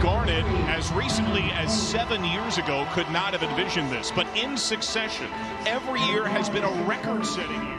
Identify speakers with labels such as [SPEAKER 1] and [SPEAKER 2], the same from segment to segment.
[SPEAKER 1] Garnet, as recently as 7 years ago, could not have envisioned this. But in succession, every year has been a record-setting year.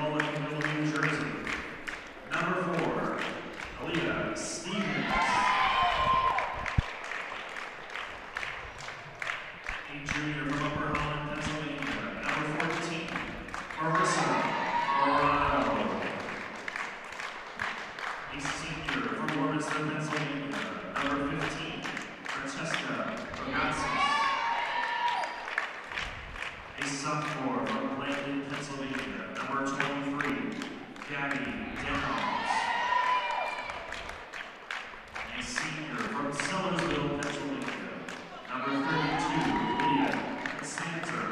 [SPEAKER 2] New Jersey. Number 4, Aaliyah Stevens. A junior from Upper Holland, Pennsylvania. Number 14, Ursinus. A senior from Warminster, Pennsylvania. Number 15, Francesca Bogatsis. A sophomore from Landon, Pennsylvania. Number 23, Gabby Downs. A senior from Sellersville, Pennsylvania. Number 32, Lydia Santer.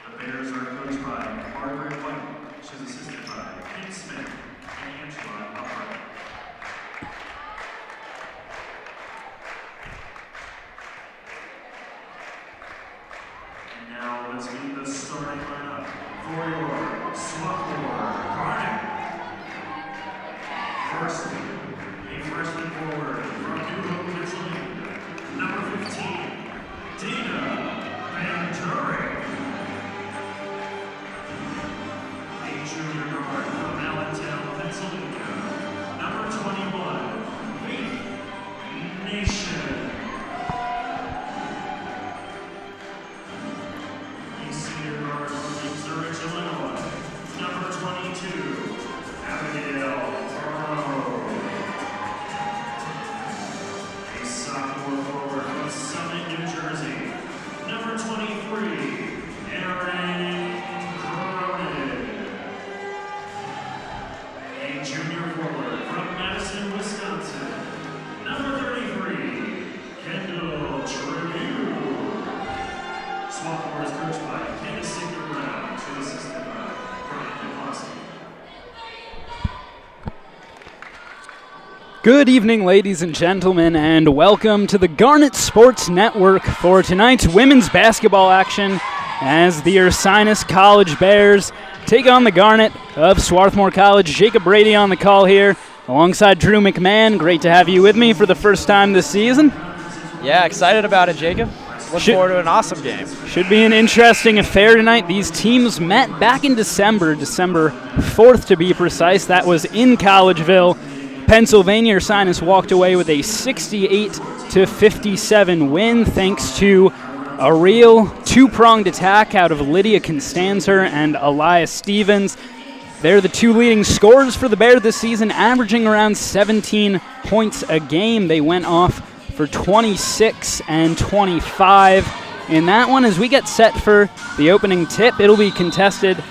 [SPEAKER 2] The Bears are coached by Margaret White. She's assisted by Kim Smith and Angela Upright. And now let's meet the starting lineup for your Swarthmore Garnet. First, a freshman forward from New Hope, Pennsylvania. Number 15, Dana Van Turing. A junior guard from Allentown, Pennsylvania. Number 21, Faith Nation. A senior guard from Zurich, Illinois. Number 22, Abigail Burrow. A sophomore forward from Summit, New Jersey. Number 23, Aaron Cronin. A junior forward from Madison, Wisconsin. Number 33, Kendall Tribune. Swarthmore is coached by Candace Sigler Brown, to assisted by Brian DeCosta.
[SPEAKER 3] Good evening, ladies and gentlemen, and welcome to the Garnet Sports Network for tonight's women's basketball action as the Ursinus College Bears take on the Garnet of Swarthmore College. Jacob Brady on the call here alongside Drew McMahon. Great to have you with me for the first time this season.
[SPEAKER 4] Yeah, excited about it, Jacob. Look forward to an awesome game.
[SPEAKER 3] Should be an interesting affair tonight. These teams met back in December 4th to be precise. That was in Collegeville, Pennsylvania. Ursinus walked away with a 68-57 win thanks to a real two-pronged attack out of Lydia Constanzer and Elias Stevens. They're the two leading scorers for the Bears this season, averaging around 17 points a game. They went off for 26 and 25 in that one. As we get set for the opening tip, it'll be contested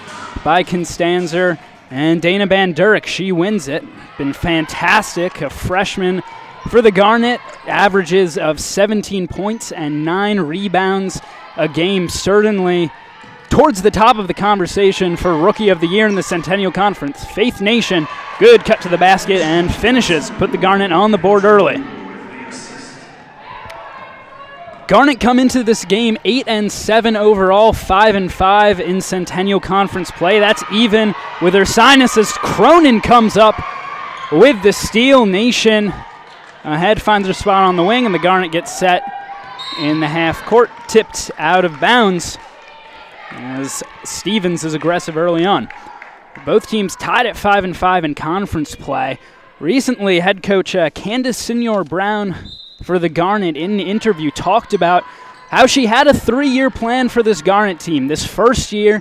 [SPEAKER 3] by Constanzer and Dana Van Durek. She wins it. Been fantastic. A freshman for the Garnet, averages of 17 points and 9 rebounds a game. Certainly towards the top of the conversation for Rookie of the Year in the Centennial Conference. Faith Nation, good cut to the basket and finishes. Put the Garnet on the board early. Garnet come into this game 8-7 overall, 5-5 in Centennial Conference play. That's even with Ursinus as Cronin comes up with the steal. Nation ahead, finds her spot on the wing, and the Garnet gets set in the half court, tipped out of bounds as Stevens is aggressive early on. Both teams tied at 5-5 in conference play. Recently, head coach Candace Sigler Brown for the Garnet in an interview talked about how she had a 3-year plan for this Garnet team. This first year,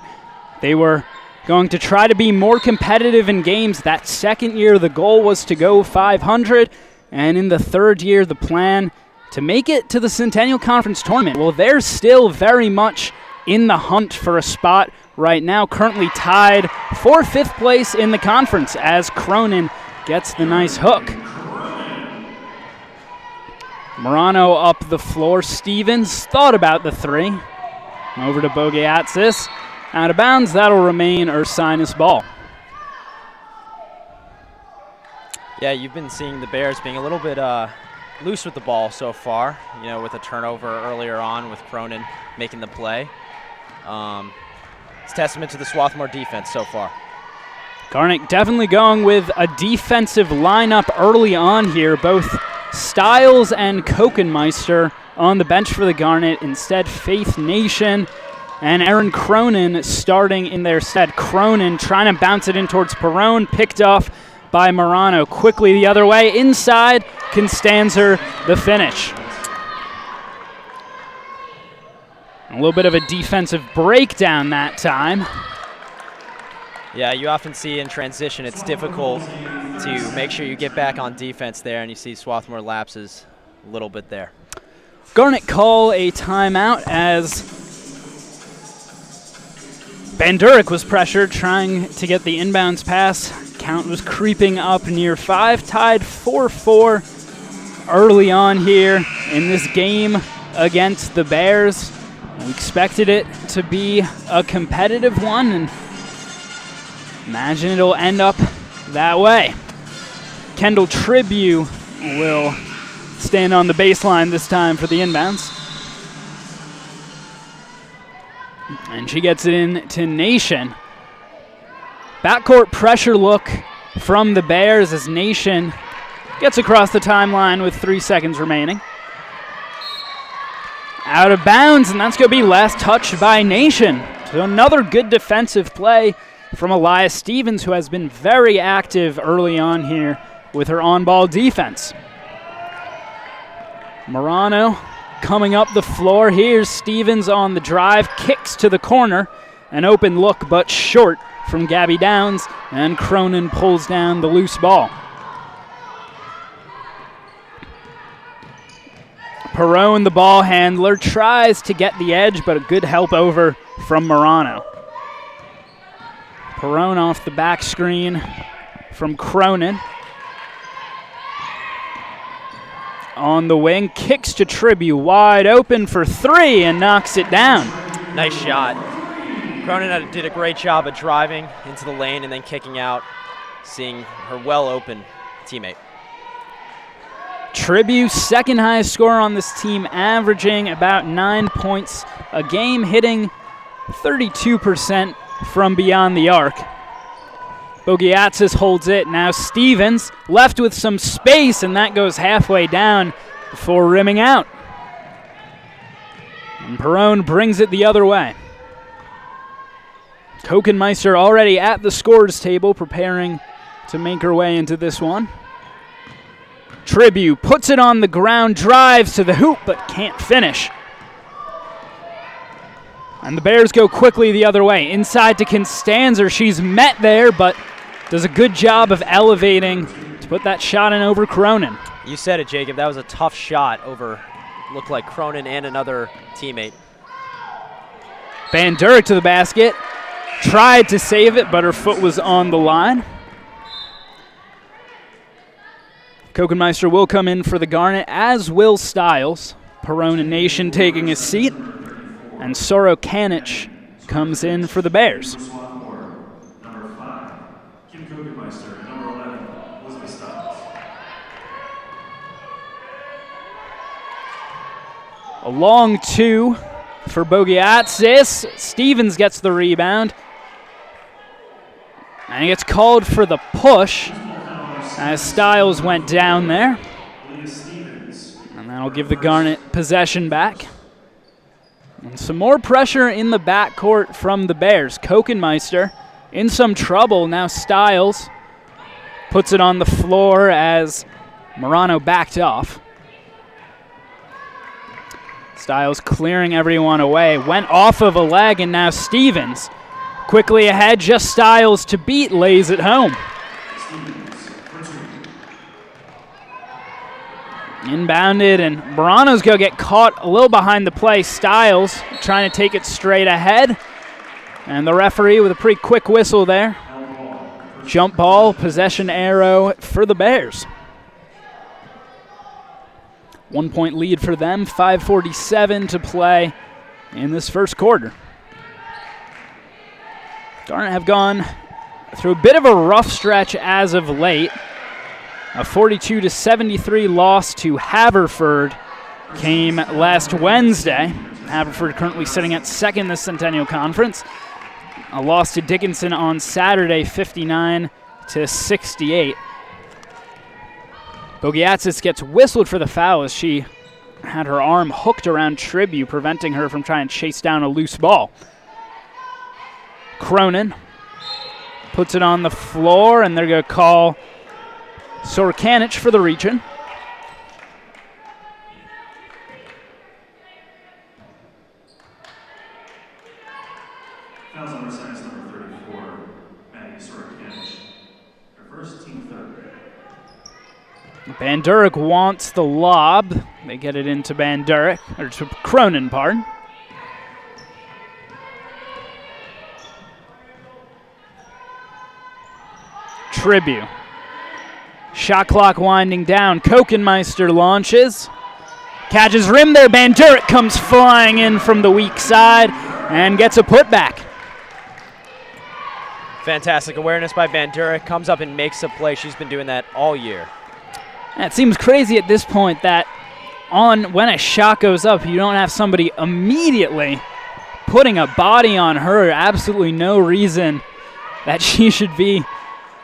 [SPEAKER 3] they were going to try to be more competitive in games. That second year, the goal was to go 500. And in the third year, the plan to make it to the Centennial Conference Tournament. Well, they're still very much in the hunt for a spot right now, currently tied for 5th place in the conference as Cronin gets the nice hook. Morano up the floor. Stevens thought about the 3. Over to Bogiatsis. Out of bounds. That'll remain Ursinus ball.
[SPEAKER 4] Yeah, you've been seeing the Bears being a little bit loose with the ball so far, you know, with a turnover earlier on with Cronin making the play. It's testament to the Swarthmore defense so far.
[SPEAKER 3] Garnet definitely going with a defensive lineup early on here. Both Stiles and Kokenmeister on the bench for the Garnet. Instead, Faith Nation and Aaron Cronin starting in their stead. Cronin trying to bounce it in towards Perone, picked off by Morano. Quickly the other way, inside, Constanzer the finish. A little bit of a defensive breakdown that time.
[SPEAKER 4] Yeah, you often see in transition it's difficult to make sure you get back on defense there, and you see Swarthmore lapses a little bit there.
[SPEAKER 3] Garnet call a timeout as Bandurek was pressured trying to get the inbounds pass. Count was creeping up near 5, tied 4-4 early on here in this game against the Bears. We expected it to be a competitive one, and imagine it'll end up that way. Kendall Tribune will stand on the baseline this time for the inbounds. And she gets it in to Nation. Backcourt pressure look from the Bears as Nation gets across the timeline with 3 seconds remaining. Out of bounds, and that's going to be last touch by Nation. So another good defensive play from Elias Stevens, who has been very active early on here with her on-ball defense. Morano coming up the floor. Here's Stevens on the drive, kicks to the corner. An open look, but short from Gabby Downs, and Cronin pulls down the loose ball. Perone, the ball handler, tries to get the edge, but a good help over from Morano. Perone off the back screen from Cronin. On the wing, kicks to Tribune, wide open for 3 and knocks it down.
[SPEAKER 4] Nice shot. Cronin did a great job of driving into the lane and then kicking out, seeing her well-open teammate.
[SPEAKER 3] Tribune, second highest scorer on this team, averaging about 9 points a game, hitting 32% from beyond the arc. Bogiatsis holds it. Now Stevens left with some space, and that goes halfway down before rimming out. And Perone brings it the other way. Kokenmeister already at the scorers table, preparing to make her way into this one. Tribune puts it on the ground, drives to the hoop, but can't finish. And the Bears go quickly the other way. Inside to Constanzer. She's met there, but does a good job of elevating to put that shot in over Cronin.
[SPEAKER 4] You said it, Jacob. That was a tough shot over, looked like Cronin and another teammate.
[SPEAKER 3] Bandurek to the basket. Tried to save it, but her foot was on the line. Kokenmeister will come in for the Garnet, as will Stiles. Perone and Nation taking a seat. And Soro Kanich comes in for the Bears.
[SPEAKER 2] Swarthmore, number 5, Kim Kokenmeister, and number 11, Elizabeth Stiles.
[SPEAKER 3] A long 2 for Bogiatsis. Stevens gets the rebound. And he gets called for the push as Stiles went down there. And that'll give the Garnet possession back. And some more pressure in the backcourt from the Bears. Kokenmeister in some trouble. Now Stiles puts it on the floor as Morano backed off. Stiles clearing everyone away. Went off of a leg, and now Stevens quickly ahead. Just Stiles to beat, lays it home. Inbounded, and Morano's going to get caught a little behind the play. Stiles trying to take it straight ahead. And the referee with a pretty quick whistle there. Jump ball, possession arrow for the Bears. 1 point lead for them, 5:47 to play in this first quarter. Garnet have gone through a bit of a rough stretch as of late. A 42-73 loss to Haverford came last Wednesday. Haverford currently sitting at second in the Centennial Conference. A loss to Dickinson on Saturday, 59-68. Bogiatsis gets whistled for the foul as she had her arm hooked around Tribute, preventing her from trying to chase down a loose ball. Cronin puts it on the floor, and they're going to call Sorkanich for the region.
[SPEAKER 2] Fouls on Ursinus number 34, Maddie Sorkanich. Her first team third.
[SPEAKER 3] Bandurek wants the lob. They get it into Bandurek, or to Cronin, pardon. Tribute. Shot clock winding down. Kokenmeister launches. Catches rim there. Bandurek comes flying in from the weak side and gets a putback.
[SPEAKER 4] Fantastic awareness by Bandurek. Comes up and makes a play. She's been doing that all year.
[SPEAKER 3] It seems crazy at this point that when a shot goes up, you don't have somebody immediately putting a body on her. Absolutely no reason that she should be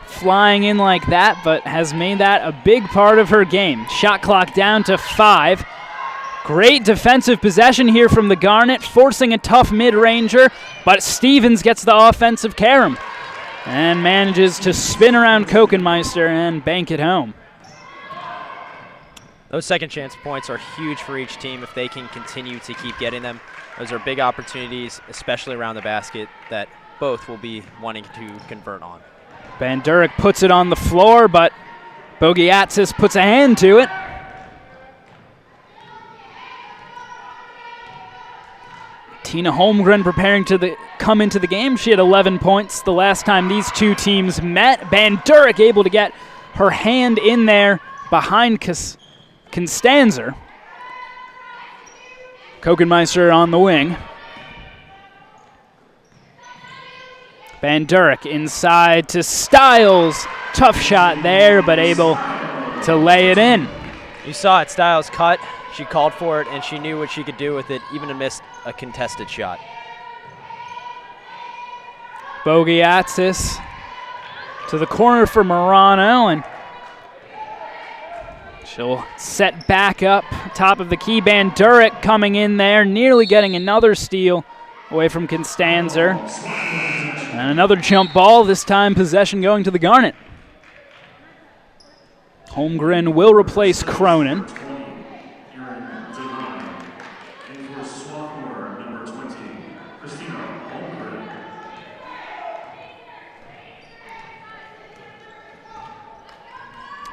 [SPEAKER 3] flying in like that, but has made that a big part of her game. Shot clock down to 5. Great defensive possession here from the Garnet, forcing a tough mid-ranger, but Stevens gets the offensive carom and manages to spin around Kokenmeister and bank it home.
[SPEAKER 4] Those second chance points are huge for each team if they can continue to keep getting them. Those are big opportunities, especially around the basket, that both will be wanting to convert on.
[SPEAKER 3] Bandurek puts it on the floor, but Bogiatsis puts a hand to it. Tina Holmgren preparing to come into the game. She had 11 points the last time these two teams met. Bandurek able to get her hand in there behind Constanzer. Kokenmeister on the wing. Bandurek inside to Stiles. Tough shot there, but able to lay it in.
[SPEAKER 4] You saw it. Stiles cut. She called for it, and she knew what she could do with it, even amidst a contested shot.
[SPEAKER 3] Bogiatsis to the corner for Morano, and she'll set back up top of the key. Bandurek coming in there, nearly getting another steal away from Constanzer. And another jump ball, this time possession going to the Garnet. Holmgren will replace Cronin.
[SPEAKER 2] Swarthmore number 20, Holmgren.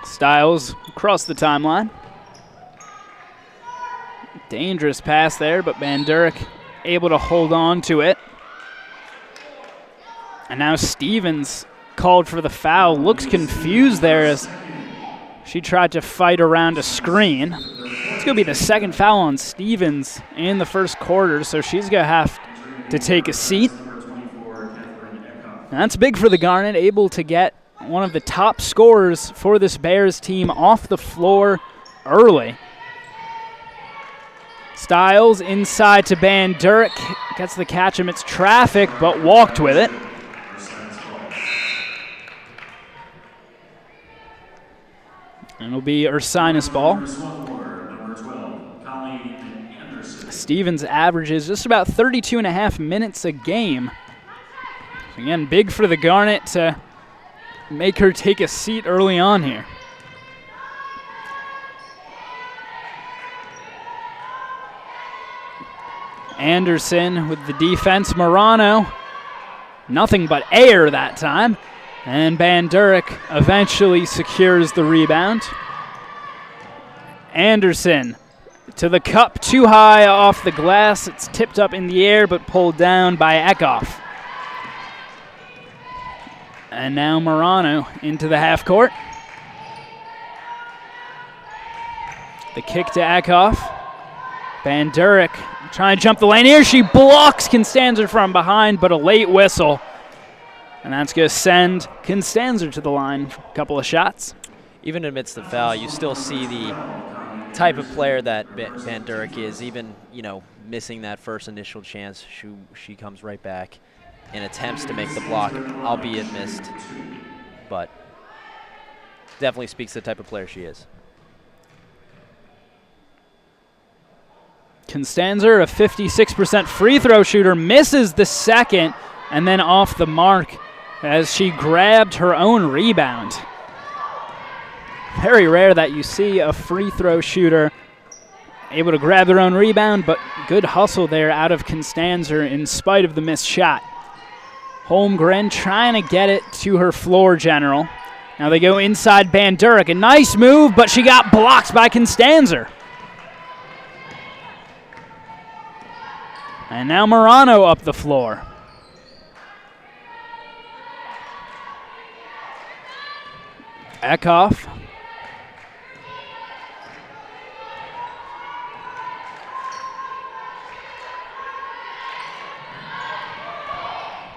[SPEAKER 3] Stiles across the timeline. Dangerous pass there, but Bandurek able to hold on to it. And now Stevens called for the foul. Looks confused there as she tried to fight around a screen. It's going to be the second foul on Stevens in the first quarter, so she's going to have to take a seat. And that's big for the Garnet, able to get one of the top scorers for this Bears team off the floor early. Stiles inside to Bandurek. Gets the catch amidst traffic, but walked with it. And it'll be Ursinus ball. Stevens averages just about 32.5 minutes a game. Again, big for the Garnet to make her take a seat early on here. Anderson with the defense. Morano, nothing but air that time. And Bandurek eventually secures the rebound. Anderson to the cup, too high off the glass. It's tipped up in the air but pulled down by Eckhoff. And now Morano into the half court. The kick to Eckhoff. Bandurek trying to jump the lane here. She blocks Constanzer from behind, but a late whistle. And that's going to send Constanzer to the line for a couple of shots.
[SPEAKER 4] Even amidst the foul, you still see the type of player that Bandurek is. Even, missing that first initial chance, she comes right back and attempts to make the block, albeit missed. But definitely speaks to the type of player she is.
[SPEAKER 3] Constanzer, a 56% free throw shooter, misses the second and then off the mark as she grabbed her own rebound. Very rare that you see a free throw shooter able to grab their own rebound, but good hustle there out of Constanzer in spite of the missed shot. Holmgren trying to get it to her floor general. Now they go inside Bandurek. A nice move, but she got blocked by Constanzer. And now Morano up the floor. Eckhoff.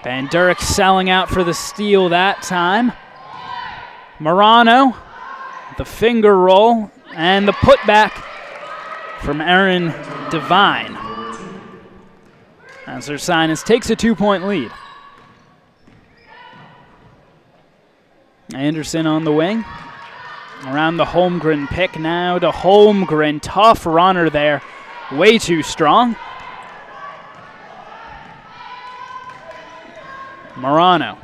[SPEAKER 3] Bandurek selling out for the steal that time. Morano, the finger roll, and the putback from Erin Devine. As Ursinus takes a 2-point lead. Anderson on the wing. Around the Holmgren pick now to Holmgren. Tough runner there. Way too strong. Morano.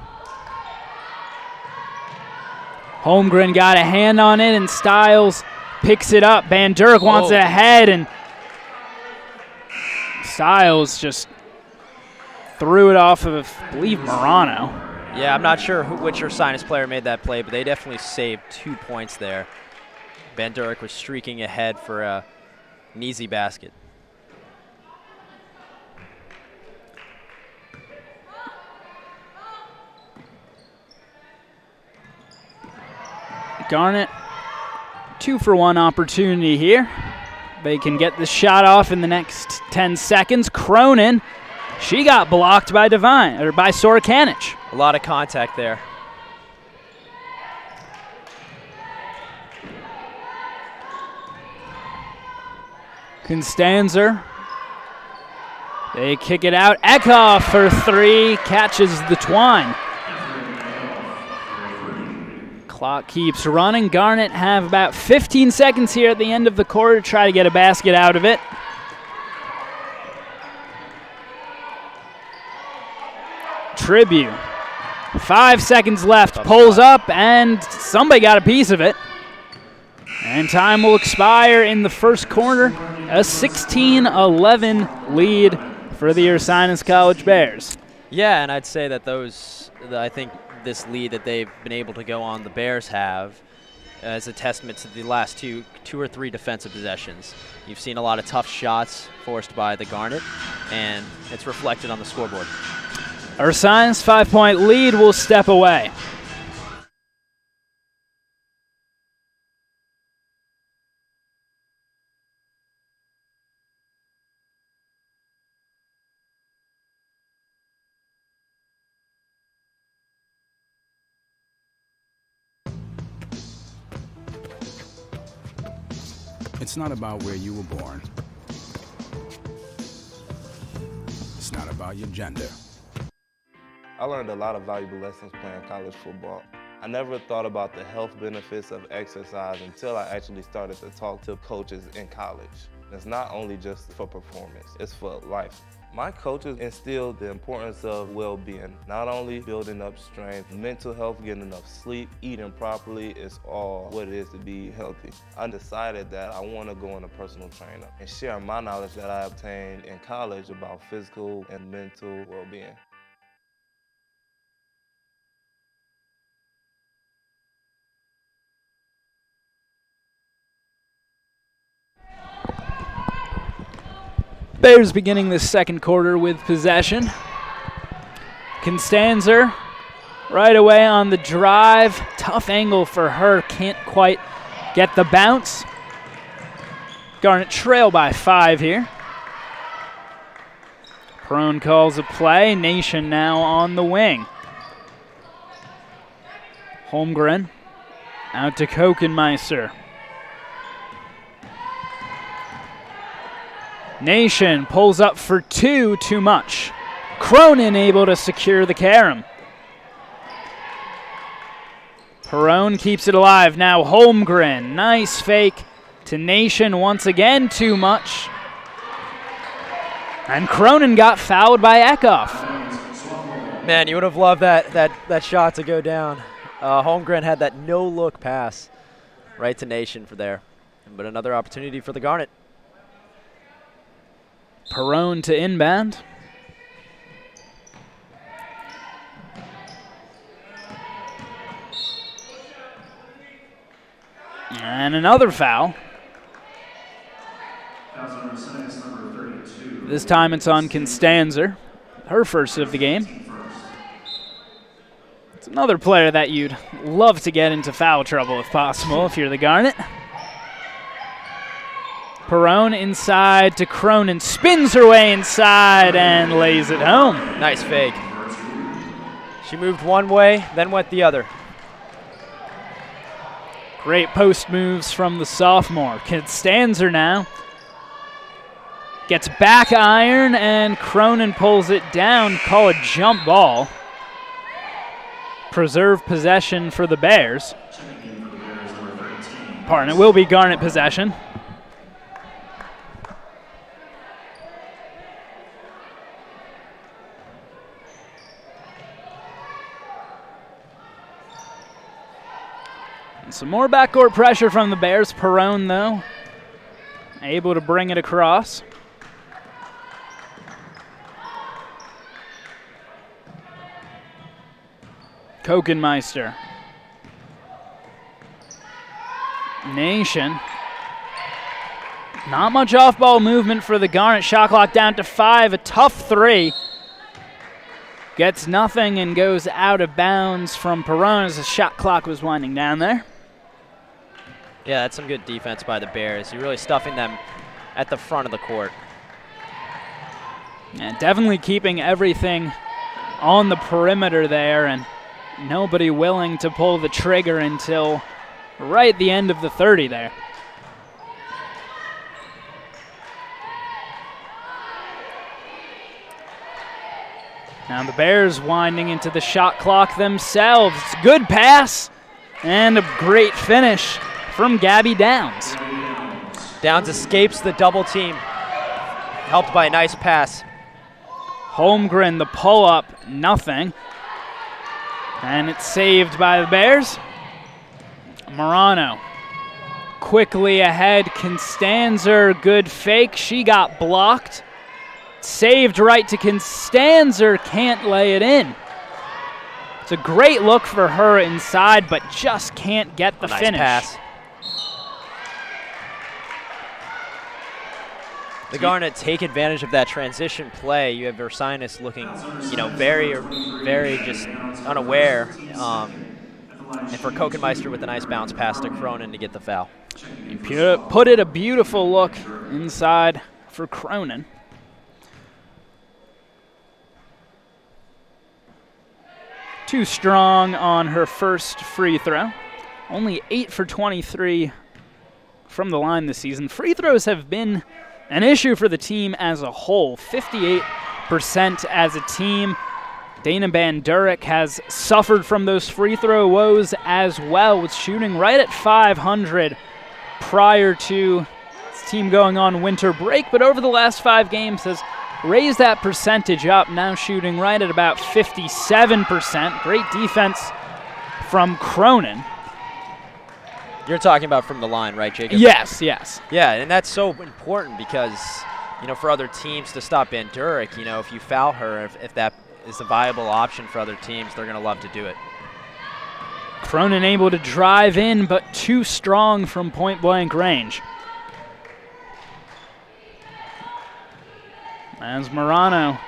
[SPEAKER 3] Holmgren got a hand on it, and Stiles picks it up. Bandurek wants it ahead, and Stiles just threw it off of, I believe, Morano.
[SPEAKER 4] Yeah, I'm not sure which Ursinus player made that play, but they definitely saved 2 points there. Bandurek was streaking ahead for an easy basket.
[SPEAKER 3] Garnet, 2-for-1 opportunity here. They can get the shot off in the next 10 seconds. Cronin, she got blocked by Devine, or by Sorokanic.
[SPEAKER 4] A lot of contact there.
[SPEAKER 3] Constanzer. They kick it out. Eckhoff for 3, catches the twine. Clock keeps running. Garnet have about 15 seconds here at the end of the quarter to try to get a basket out of it. Tribute. 5 seconds left. Pulls up, and somebody got a piece of it. And time will expire in the first quarter. A 16-11 lead for the Ursinus College Bears.
[SPEAKER 4] Yeah, and I'd say that I think this lead that they've been able to go on, the Bears have, as a testament to the last two or three defensive possessions. You've seen a lot of tough shots forced by the Garnet, and it's reflected on the scoreboard.
[SPEAKER 3] Ursinus 5-point lead will step away.
[SPEAKER 5] It's not about where you were born. It's not about your gender.
[SPEAKER 6] I learned a lot of valuable lessons playing college football. I never thought about the health benefits of exercise until I actually started to talk to coaches in college. It's not only just for performance, it's for life. My coaches instilled the importance of well-being, not only building up strength, mental health, getting enough sleep, eating properly is all what it is to be healthy. I decided that I want to go on a personal trainer and share my knowledge that I obtained in college about physical and mental well-being.
[SPEAKER 3] Bears beginning the second quarter with possession. Constanzer right away on the drive. Tough angle for her. Can't quite get the bounce. Garnet trail by 5 here. Perone calls a play. Nation now on the wing. Holmgren out to Kokenmeister. Nation pulls up for 2, too much. Cronin able to secure the carom. Perone keeps it alive. Now Holmgren, nice fake to Nation once again, too much. And Cronin got fouled by Eckhoff.
[SPEAKER 4] Man, you would have loved that shot to go down. Holmgren had that no-look pass right to Nation for there. But another opportunity for the Garnet.
[SPEAKER 3] Perone to inbound. And another foul. This time it's on Constanzer, her first of the game. It's another player that you'd love to get into foul trouble if possible if you're the Garnet. Perone inside to Cronin, spins her way inside and lays it home.
[SPEAKER 4] Nice fake. She moved one way, then went the other.
[SPEAKER 3] Great post moves from the sophomore. Constanzer now gets back iron, and Cronin pulls it down. Call a jump ball. Preserve possession for the Bears. Pardon, it will be Garnet possession. Some more backcourt pressure from the Bears. Perone, though, able to bring it across. Kokenmeister. Nation. Not much off-ball movement for the Garnet. Shot clock down to 5. A tough 3. Gets nothing and goes out of bounds from Perone as the shot clock was winding down there.
[SPEAKER 4] Yeah, that's some good defense by the Bears. You're really stuffing them at the front of the court.
[SPEAKER 3] And definitely keeping everything on the perimeter there, and nobody willing to pull the trigger until right at the end of the 30 there. Now the Bears winding into the shot clock themselves. Good pass and a great finish from Gabby Downs.
[SPEAKER 4] Downs escapes the double team, helped by a nice pass.
[SPEAKER 3] Holmgren, the pull-up, nothing. And it's saved by the Bears. Morano quickly ahead. Constanzer, good fake. She got blocked. Saved right to Constanzer, can't lay it in. It's a great look for her inside, but just can't get the finish.
[SPEAKER 4] Nice pass. The Garnet take advantage of that transition play. You have Ursinus looking, very just unaware. And for Kokenmeister with a nice bounce pass to Cronin to get the foul.
[SPEAKER 3] Put it a beautiful look inside for Cronin. Too strong on her first free throw. Only 8 for 23 from the line this season. Free throws have been an issue for the team as a whole. 58% as a team. Dana Bandurek has suffered from those free throw woes as well, with shooting right at .500 prior to his team going on winter break, but over the last 5 games has raised that percentage up, now shooting right at about 57%. Great defense from Cronin.
[SPEAKER 4] You're talking about from the line, right, Jacob?
[SPEAKER 3] Yes, yes.
[SPEAKER 4] Yeah, and that's so important because, for other teams to stop Bandurek, if you foul her, if that is a viable option for other teams, they're going to love to do it.
[SPEAKER 3] Cronin able to drive in, but too strong from point-blank range. As Morano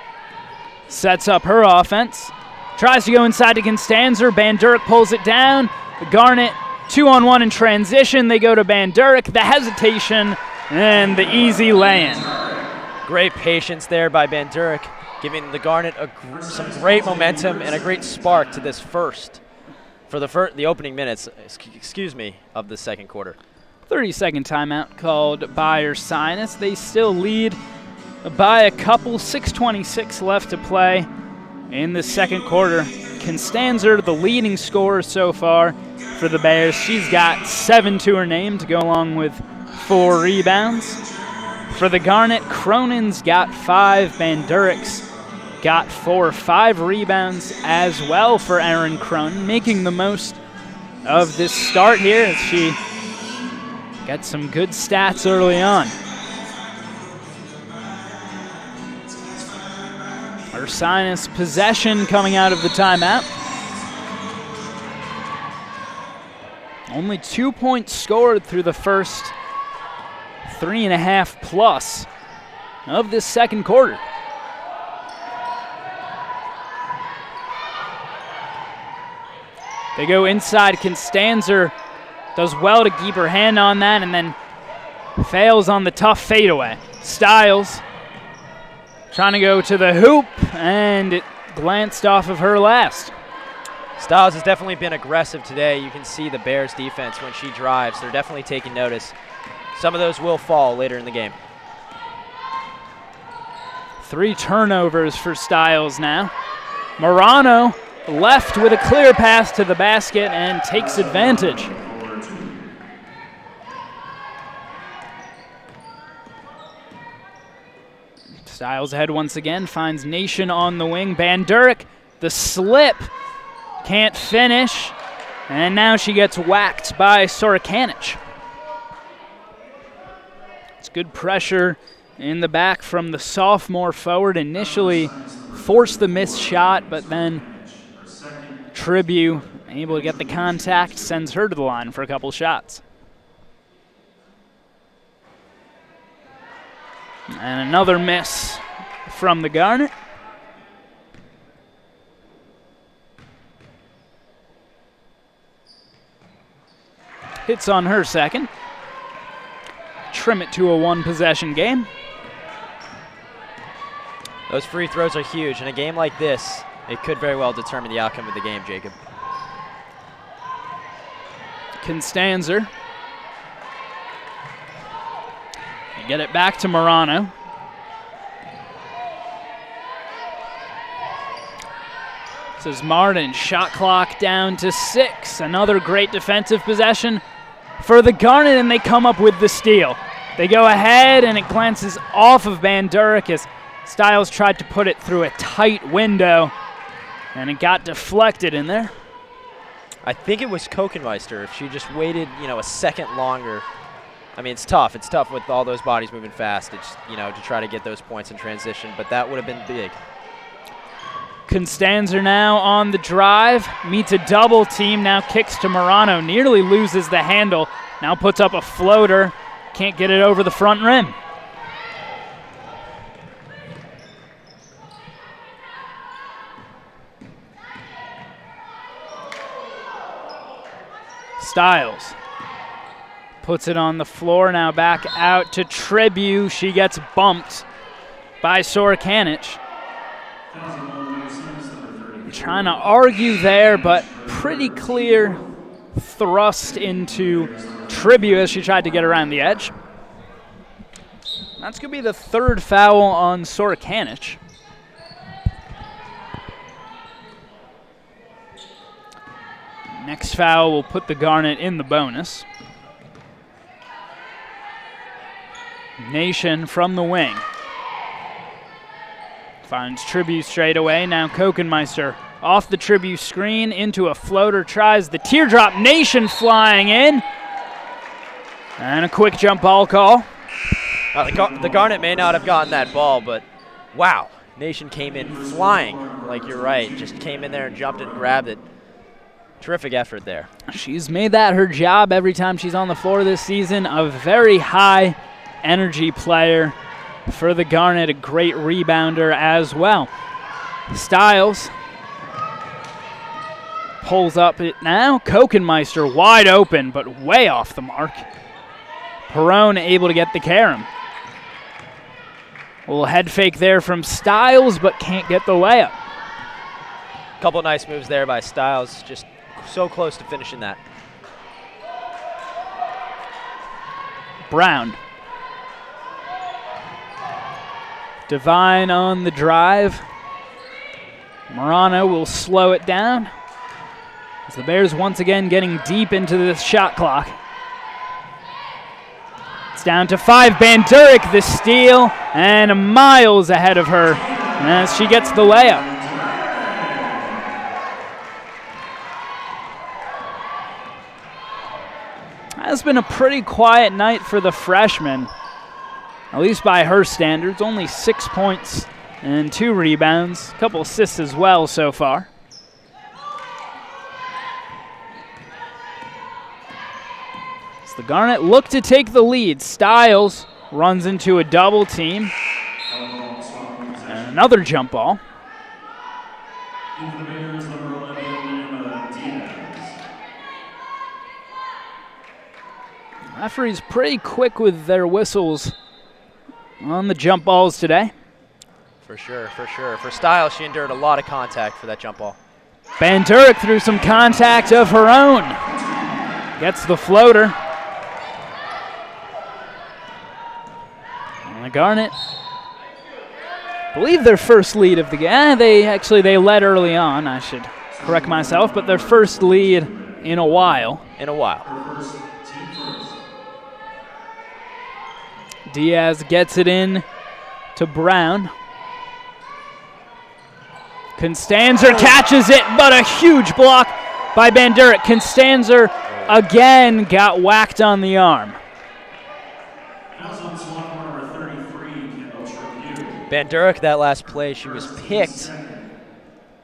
[SPEAKER 3] sets up her offense. Tries to go inside to Constanzer. Bandurek pulls it down. The Garnet 2-on-1 in transition. They go to Bandurek. The hesitation and the easy lay-in.
[SPEAKER 4] Great patience there by Bandurek, giving the Garnet some great momentum and a great spark to this first for the opening minutes, of the second quarter.
[SPEAKER 3] 30-second timeout called by Ursinus. They still lead by a couple. 6:26 left to play in the second quarter. Constanzer, the leading scorer so far for the Bears. She's got 7 to her name to go along with 4 rebounds. For the Garnet, Cronin's got 5, Bandurik's got 4. 5 rebounds as well for Erin Cronin, making the most of this start here as she gets some good stats early on. Ursinus possession coming out of the timeout. Only 2 points scored through the first 3.5 plus of this second quarter. They go inside. Constanzer does well to keep her hand on that and then fails on the tough fadeaway. Stiles trying to go to the hoop, and it glanced off of her last.
[SPEAKER 4] Stiles has definitely been aggressive today. You can see the Bears defense when she drives. They're definitely taking notice. Some of those will fall later in the game.
[SPEAKER 3] 3 turnovers for Stiles now. Morano left with a clear pass to the basket and takes advantage. Stiles ahead once again, finds Nation on the wing. Bandurik, the slip, can't finish, and now she gets whacked by Sorokanic. It's good pressure in the back from the sophomore forward. Initially forced the missed shot, but then Tribu able to get the contact, sends her to the line for a couple shots. And another miss from the Garnet. Hits on her second. Trim it to a 1-possession game.
[SPEAKER 4] Those free throws are huge. In a game like this, it could very well determine the outcome of the game, Jacob.
[SPEAKER 3] Constanzer. Get it back to Morano. This is Martin. Shot clock down to 6. Another great defensive possession for the Garnet, and they come up with the steal. They go ahead, and it glances off of Bandurik as Stiles tried to put it through a tight window, and it got deflected in there.
[SPEAKER 4] I think it was Kokenmeister. If she just waited, a second longer. I mean, it's tough. It's tough with all those bodies moving fast. It's, to try to get those points in transition, but that would have been big.
[SPEAKER 3] Constanzer now on the drive, meets a double team, now kicks to Morano, nearly loses the handle, now puts up a floater, can't get it over the front rim. Stiles puts it on the floor, now back out to Tribu. She gets bumped by Sorokanic. Trying to argue there, but pretty clear thrust into Tribu as she tried to get around the edge. That's going to be the 3rd foul on Sorokanic. Next foul will put the Garnet in the bonus. Nation from the wing. Finds Tribu straight away. Now Kokenmeister off the Tribu screen into a floater. Tries the teardrop. Nation flying in. And a quick jump ball call.
[SPEAKER 4] The Garnet may not have gotten that ball, but wow. Nation came in flying, like you're right. Just came in there and jumped it and grabbed it. Terrific effort there. She's
[SPEAKER 3] made that her job every time she's on the floor this season. A very high energy player for the Garnet, a great rebounder as well. Stiles pulls up it now. Kokenmeister wide open, but way off the mark. Perrone able to get the carom. A little head fake there from Stiles, but can't get the layup.
[SPEAKER 4] Couple nice moves there by Stiles, just so close to finishing that.
[SPEAKER 3] Brown. Devine on the drive. Morano will slow it down as the Bears once again getting deep into this shot clock. It's down to 5. Bandurek the steal, and miles ahead of her as she gets the layup. Has been a pretty quiet night for the freshman, at least by her standards. Only 6 points and 2 rebounds, a couple assists as well so far. As the Garnet look to take the lead. Stiles runs into a double team. And another jump ball. Referee's pretty quick with their whistles on the jump balls today.
[SPEAKER 4] For sure, for sure. For Stiles, she endured a lot of contact for that jump ball.
[SPEAKER 3] Bandurek through some contact of her own. Gets the floater. And the Garnet, I believe their first lead of the game. They led early on, I should correct myself, but their first lead in a while. Diaz gets it in to Brown. Constanzer catches it, but a huge block by Bandurek. Constanzer again got whacked on the arm.
[SPEAKER 4] Bandurek, that last play, she was picked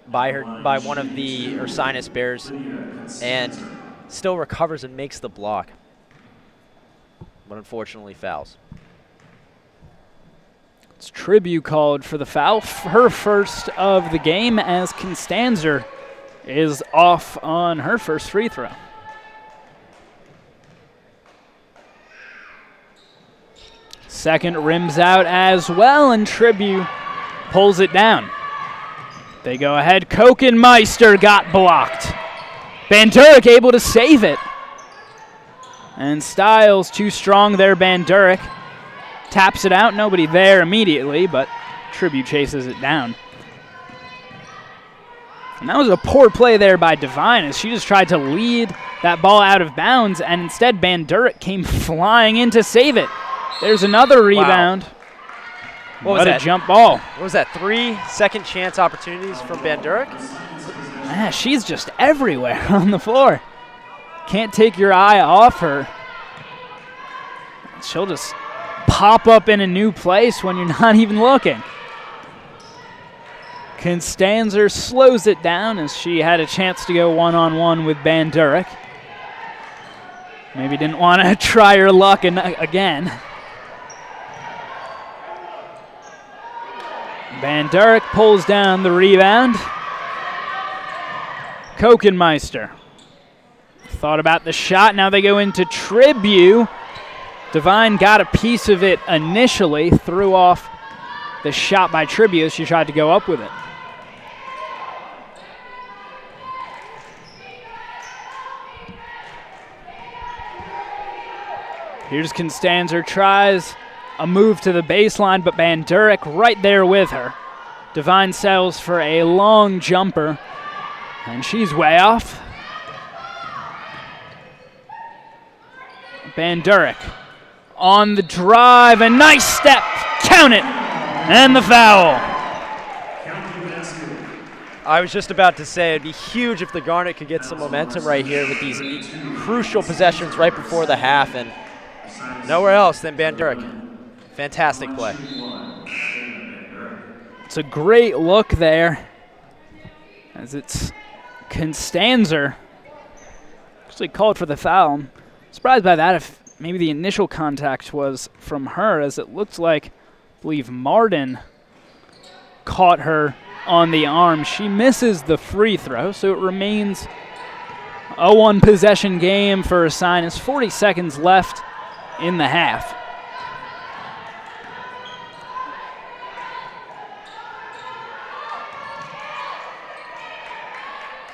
[SPEAKER 4] by one of the Ursinus Bears and still recovers and makes the block, but unfortunately fouls.
[SPEAKER 3] It's Tribu called for the foul, her first of the game, as Constanzer is off on her first free throw. Second rims out as well, and Tribu pulls it down. They go ahead. Kokenmeister got blocked. Bandurek able to save it. And Stiles too strong there. Bandurek taps it out. Nobody there immediately, but Tribu chases it down. And that was a poor play there by Devine, as she just tried to lead that ball out of bounds, and instead Bandurek came flying in to save it. There's another rebound.
[SPEAKER 4] Wow. What was that?
[SPEAKER 3] A jump ball.
[SPEAKER 4] What was that, 3 second chance opportunities from Bandurek?
[SPEAKER 3] Man, she's just everywhere on the floor. Can't take your eye off her. She'll just pop up in a new place when you're not even looking. Constanzer slows it down as she had a chance to go one-on-one with Bandurek. Maybe didn't want to try her luck again. Bandurek pulls down the rebound. Kokenmeister thought about the shot. Now they go into Tribu. Devine got a piece of it initially, threw off the shot by Tribu as she tried to go up with it. Here's Constanzer, tries a move to the baseline, but Bandurek right there with her. Devine settles for a long jumper, and she's way off. Bandurek on the drive, a nice step, count it, and the foul.
[SPEAKER 4] I was just about to say it'd be huge if the Garnet could get some momentum right here with these crucial possessions right before the half, and nowhere else than Bandurek. Fantastic play.
[SPEAKER 3] It's a great look there, as it's Constanzer actually called for the foul. I'm surprised by that, if maybe the initial contact was from her, as it looked like, I believe, Martin caught her on the arm. She misses the free throw, so it remains a one-possession game for Ursinus. 40 seconds left in the half.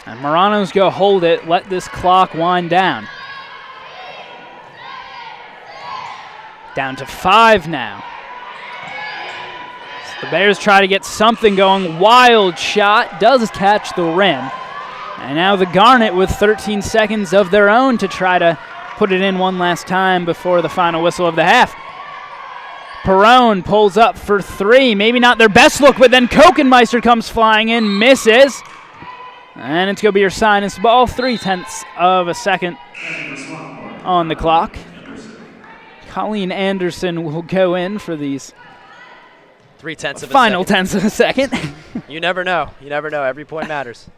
[SPEAKER 3] And Morano's go hold it, let this clock wind down. Down to 5 now. So the Bears try to get something going. Wild shot, does catch the rim. And now the Garnet with 13 seconds of their own to try to put it in one last time before the final whistle of the half. Perrone pulls up for three. Maybe not their best look, but then Kokenmeister comes flying in, misses. And it's going to be Ursinus ball, 0.3 of a second on the clock. Colleen Anderson will go in for these
[SPEAKER 4] 0.3 of a
[SPEAKER 3] final
[SPEAKER 4] second.
[SPEAKER 3] tenths of a second.
[SPEAKER 4] You never know. You never know. Every point matters.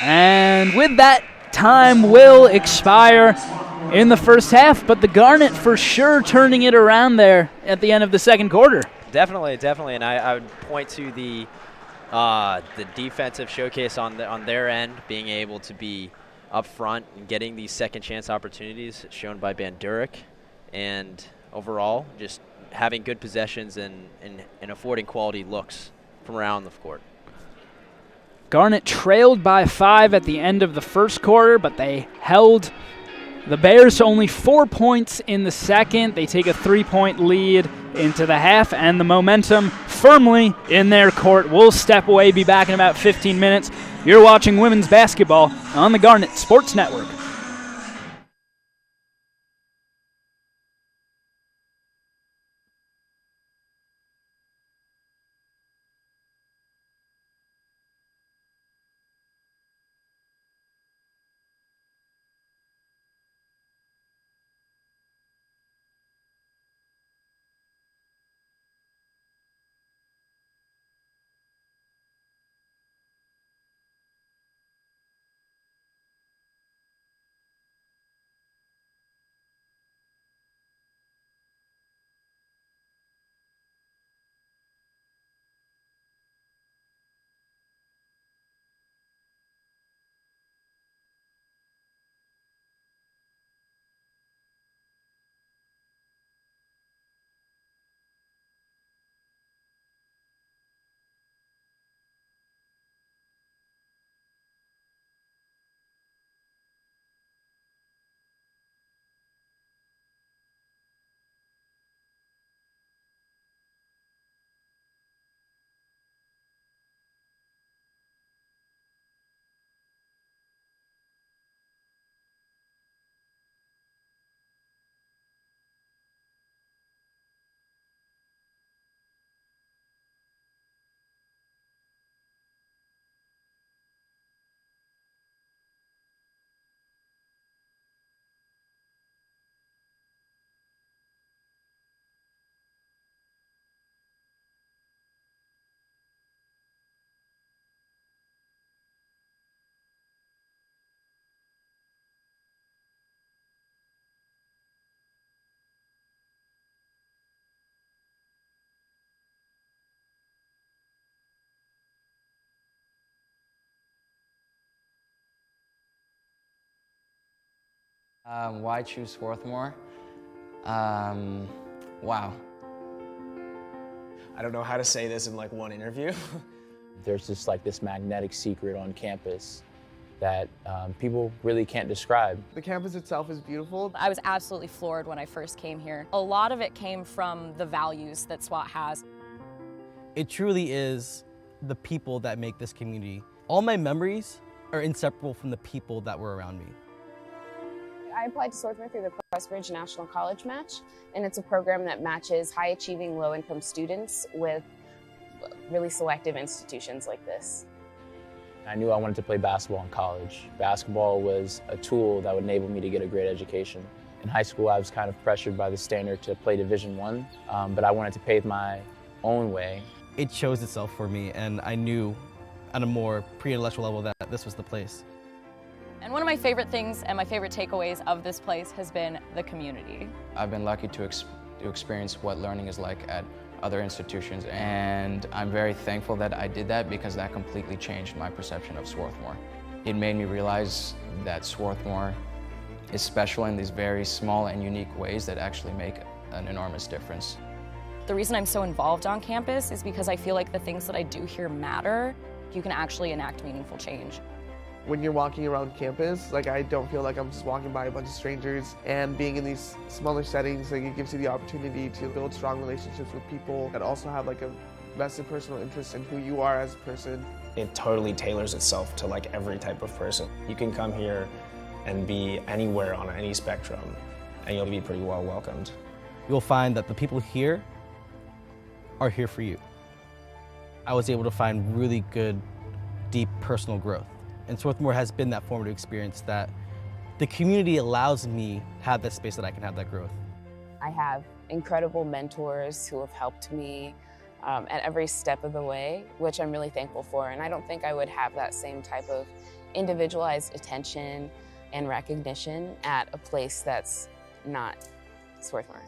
[SPEAKER 3] And with that, time will expire in the first half, but the Garnet for sure turning it around there at the end of the second quarter.
[SPEAKER 4] Definitely. And I would point to the defensive showcase on their end, being able to be up front and getting these second chance opportunities shown by Van Durek, and overall just having good possessions and affording quality looks from around the court.
[SPEAKER 3] Garnet trailed by 5 at the end of the first quarter, but they held the Bears to only 4 points in the second. They take a 3-point lead into the half, and the momentum firmly in their court. We'll step away, be back in about 15 minutes. You're watching women's basketball on the Garnet Sports Network.
[SPEAKER 7] Why choose Swarthmore? Wow.
[SPEAKER 8] I don't know how to say this in like one interview.
[SPEAKER 9] There's just like this magnetic secret on campus that people really can't describe.
[SPEAKER 10] The campus itself is beautiful.
[SPEAKER 11] I was absolutely floored when I first came here. A lot of it came from the values that SWAT has.
[SPEAKER 12] It truly is the people that make this community. All my memories are inseparable from the people that were around me.
[SPEAKER 13] I applied to Swarthmore through the Pressbridge National College Match, and it's a program that matches high-achieving, low-income students with really selective institutions like this.
[SPEAKER 9] I knew I wanted to play basketball in college. Basketball was a tool that would enable me to get a great education. In high school, I was kind of pressured by the standard to play Division I, but I wanted to pave my own way.
[SPEAKER 12] It chose itself for me, and I knew on a more pre-intellectual level that this was the place.
[SPEAKER 11] And one of my favorite things and my favorite takeaways of this place has been the community.
[SPEAKER 7] I've been lucky to experience what learning is like at other institutions, and I'm very thankful that I did that because that completely changed my perception of Swarthmore. It made me realize that Swarthmore is special in these very small and unique ways that actually make an enormous difference.
[SPEAKER 11] The reason I'm so involved on campus is because I feel like the things that I do here matter. You can actually enact meaningful change.
[SPEAKER 10] When you're walking around campus, like I don't feel like I'm just walking by a bunch of strangers, and being in these smaller settings, like it gives you the opportunity to build strong relationships with people that also have like a vested personal interest in who you are as a person.
[SPEAKER 8] It totally tailors itself to like every type of person. You can come here and be anywhere on any spectrum, and you'll be pretty well welcomed.
[SPEAKER 12] You'll find that the people here are here for you. I was able to find really good, deep personal growth. And Swarthmore has been that formative experience that the community allows me to have that space that I can have that growth.
[SPEAKER 13] I have incredible mentors who have helped me at every step of the way, which I'm really thankful for. And I don't think I would have that same type of individualized attention and recognition at a place that's not Swarthmore.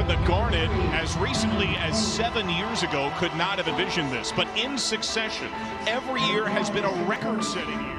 [SPEAKER 1] year, the Garnet, as recently as 7 years ago, could not have envisioned this. But in succession, every year has been a record-setting year.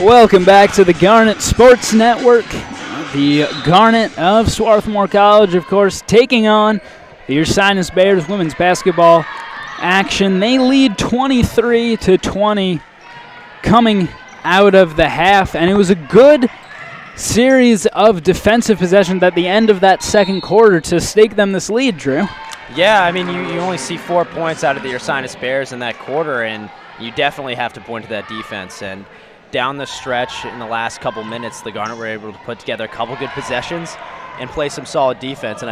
[SPEAKER 3] Welcome back to the Garnet Sports Network. The Garnet of Swarthmore College, of course, taking on the Ursinus Bears women's basketball action. They lead 23-20 coming out of the half, and it was a good series of defensive possessions at the end of that second quarter to stake them this lead, Drew.
[SPEAKER 4] Yeah, I mean, you only see 4 points out of the Ursinus Bears in that quarter, and you definitely have to point to that defense. And down the stretch in the last couple minutes, the Garnet were able to put together a couple good possessions and play some solid defense, and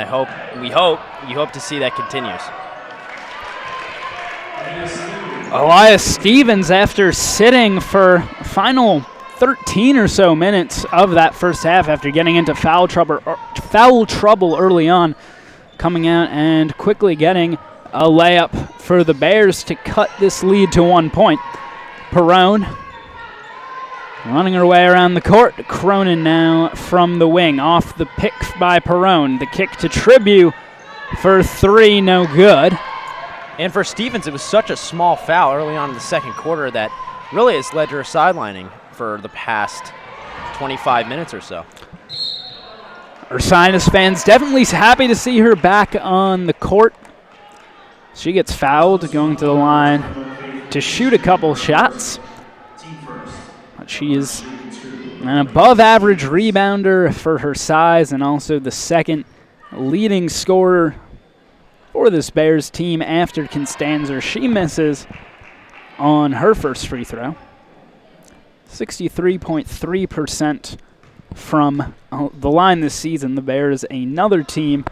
[SPEAKER 4] we hope to see that continues.
[SPEAKER 3] Elias Stevens, after sitting for final 13 or so minutes of that first half after getting into foul trouble early on, coming out and quickly getting a layup for the Bears to cut this lead to 1 point. Perrone running her way around the court. Cronin now from the wing, off the pick by Perrone. The kick to Tribute for three, no good.
[SPEAKER 4] And for Stevens, it was such a small foul early on in the second quarter that really has led to her sidelining for the past 25 minutes or so.
[SPEAKER 3] Ursinus fans definitely happy to see her back on the court. She gets fouled, going to the line to shoot a couple shots. But she is an above-average rebounder for her size and also the second leading scorer for this Bears team after Constanzer. She misses on her first free throw. 63.3% from the line this season. The Bears, another team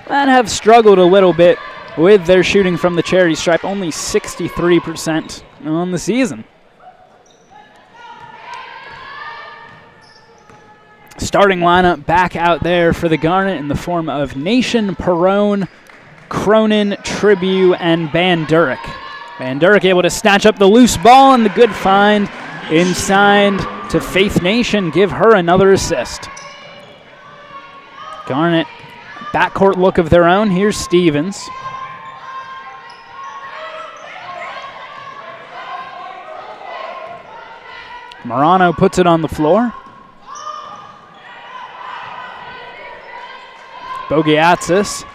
[SPEAKER 3] that have struggled a little bit with their shooting from the charity stripe, only 63% on the season. Starting lineup back out there for the Garnet in the form of Nation, Perrone, Cronin, Tribute, and Bandurek. Bandurek able to snatch up the loose ball, and the good find inside to Faith Nation, give her another assist. Garnet, backcourt look of their own. Here's Stevens. Morano puts it on the floor. Bogiatsis.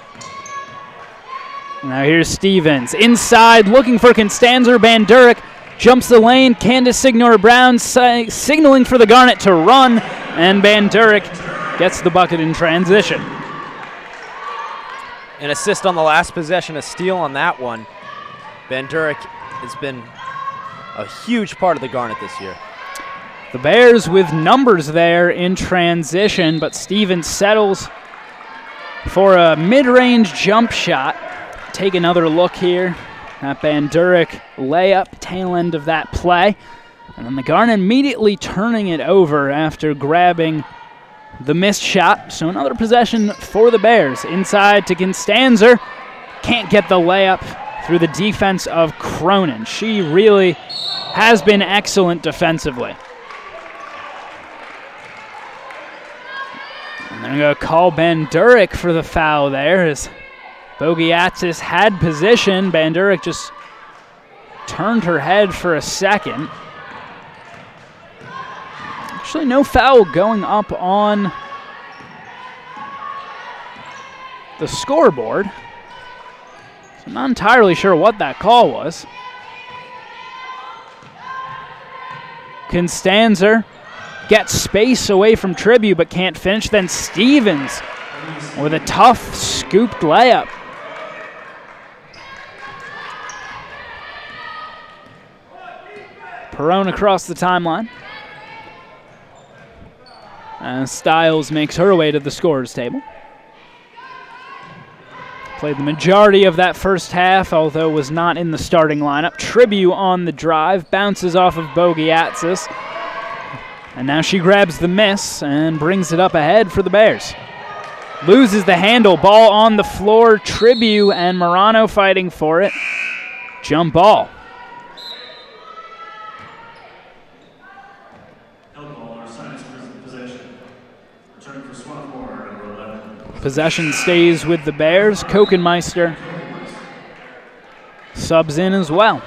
[SPEAKER 3] Now here's Stevens. Inside, looking for Constanzer. Bandurek jumps the lane. Candace Signor-Brown signaling for the Garnet to run, and Bandurek gets the bucket in transition.
[SPEAKER 4] An assist on the last possession, a steal on that one. Bandurek has been a huge part of the Garnet this year.
[SPEAKER 3] The Bears with numbers there in transition, but Stevens settles for a mid-range jump shot. Take another look here at Bandurek layup, tail end of that play. And then the Garnet immediately turning it over after grabbing the missed shot. So another possession for the Bears. Inside to Constanzer. Can't get the layup through the defense of Cronin. She really has been excellent defensively. And they're going to call Bandurek for the foul there as Bogiatsis had position. Bandurek just turned her head for a second. Actually, no foul going up on the scoreboard. So I'm not entirely sure what that call was. Constanzer gets space away from Tribute but can't finish. Then Stevens with a tough scooped layup. Perrone across the timeline. Stiles makes her way to the scorer's table. Played the majority of that first half, although was not in the starting lineup. Tribute on the drive, bounces off of Bogiatsis. And now she grabs the miss and brings it up ahead for the Bears. Loses the handle, ball on the floor. Tribute and Morano fighting for it. Jump ball. Possession stays with the Bears. Kokenmeister subs in as well.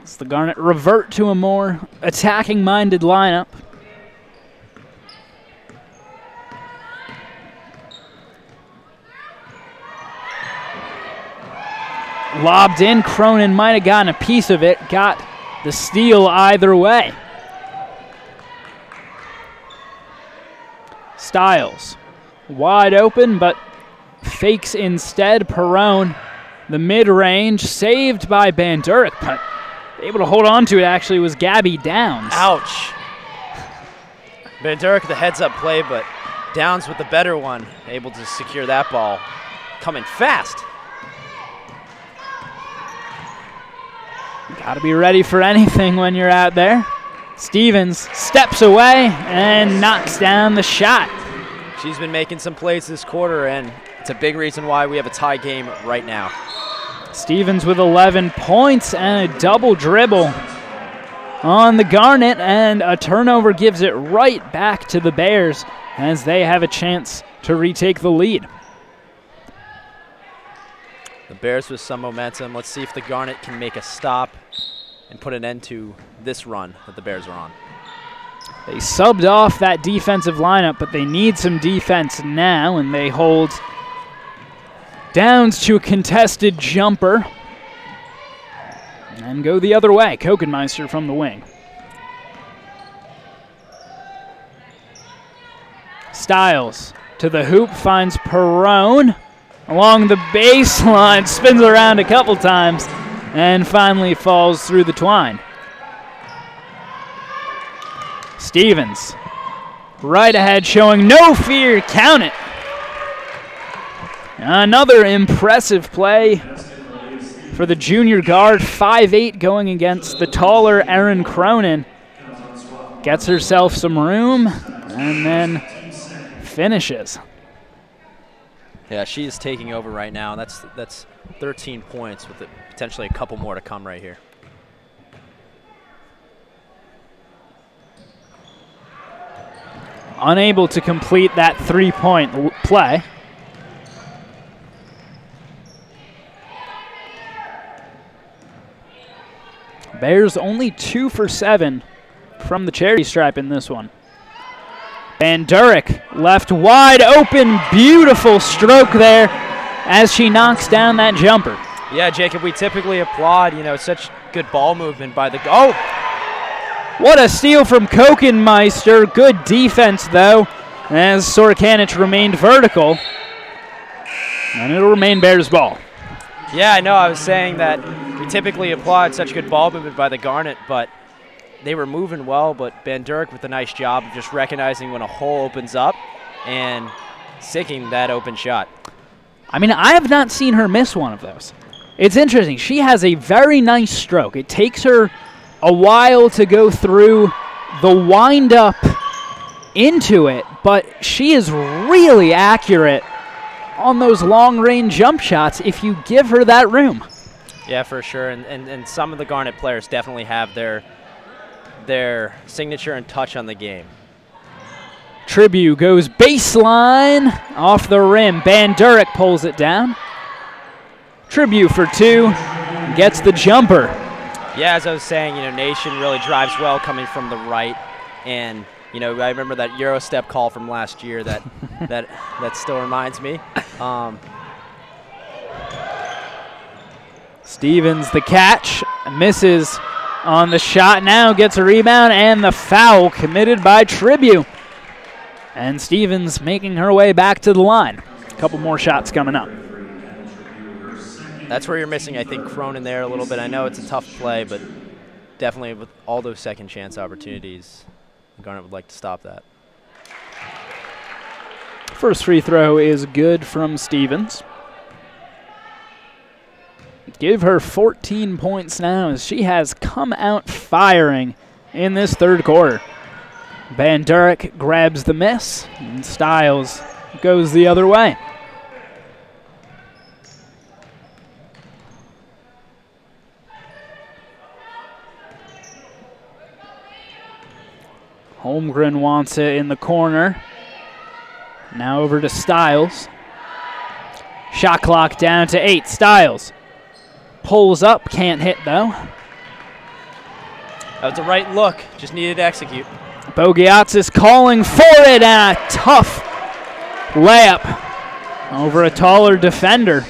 [SPEAKER 3] As the Garnet revert to a more attacking-minded lineup. lobbed in. Cronin might have gotten a piece of it. Got the steal either way. Styles wide open, but fakes instead. Perrone, the mid-range, saved by Bandurek, but able to hold on to it actually was Gabby Downs.
[SPEAKER 4] Ouch. Bandurek the heads-up play, but Downs with the better one, able to secure that ball. Coming fast.
[SPEAKER 3] Got to be ready for anything when you're out there. Stevens steps away and knocks down the shot.
[SPEAKER 4] She's been making some plays this quarter, and it's a big reason why we have a tie game right now.
[SPEAKER 3] Stevens with 11 points and a double dribble on the Garnet, and a turnover gives it right back to the Bears as they have a chance to retake the lead.
[SPEAKER 4] The Bears with some momentum. Let's see if the Garnet can make a stop and put an end to this run that the Bears are on.
[SPEAKER 3] They subbed off that defensive lineup, but they need some defense now, and they hold Downs to a contested jumper and go the other way. Kokenmeister from the wing. Styles to the hoop, finds Perrone along the baseline, spins around a couple times, and finally falls through the twine. Stevens, right ahead, showing no fear, count it. Another impressive play for the junior guard, 5'8", going against the taller Erin Cronin. Gets herself some room and then finishes.
[SPEAKER 4] Yeah, she is taking over right now. That's 13 points with potentially a couple more to come right here.
[SPEAKER 3] Unable to complete that three-point play. Bears only 2 for 7 from the charity stripe in this one. Bandurek left wide open, beautiful stroke there as she knocks down that jumper.
[SPEAKER 4] Yeah, Jacob, we typically applaud, such good ball movement by the... Oh!
[SPEAKER 3] What a steal from Kokenmeister. Good defense, though, as Sorkanich remained vertical. And it'll remain Bears ball.
[SPEAKER 4] Yeah, I know. I was saying that we typically applaud such good ball movement by the Garnet, but they were moving well, but Bandurek with a nice job of just recognizing when a hole opens up and sinking that open shot.
[SPEAKER 3] I mean, I have not seen her miss one of those. It's interesting. She has a very nice stroke. It takes her a while to go through the wind-up into it, but she is really accurate on those long-range jump shots if you give her that room.
[SPEAKER 4] Yeah, for sure, and some of the Garnet players definitely have their signature and touch on the game.
[SPEAKER 3] Tribute goes baseline off the rim. Bandurek pulls it down. Tribute for 2, gets the jumper.
[SPEAKER 4] Yeah, as I was saying, Nation really drives well coming from the right, and I remember that Euro step call from last year that that still reminds me.
[SPEAKER 3] Stevens the catch, misses on the shot, now gets a rebound, and the foul committed by Tribute. And Stevens making her way back to the line. A couple more shots coming up.
[SPEAKER 4] That's where you're missing, I think, Cronin there a little bit. I know it's a tough play, but definitely with all those second chance opportunities, Garnet would like to stop that.
[SPEAKER 3] First free throw is good from Stevens. Give her 14 points now as she has come out firing in this third quarter. Bandurek grabs the miss, and Styles goes the other way. Holmgren wants it in the corner. Now over to Styles. Shot clock down to 8. Styles pulls up, can't hit though.
[SPEAKER 4] That was the right look, just needed to execute.
[SPEAKER 3] Bogiatsis calling for it, and a tough layup over a taller defender.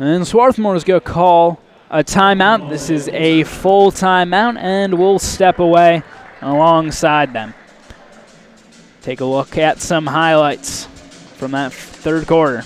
[SPEAKER 3] And Swarthmore's going to call a timeout. This is a full timeout, and we'll step away alongside them. Take a look at some highlights from that third quarter.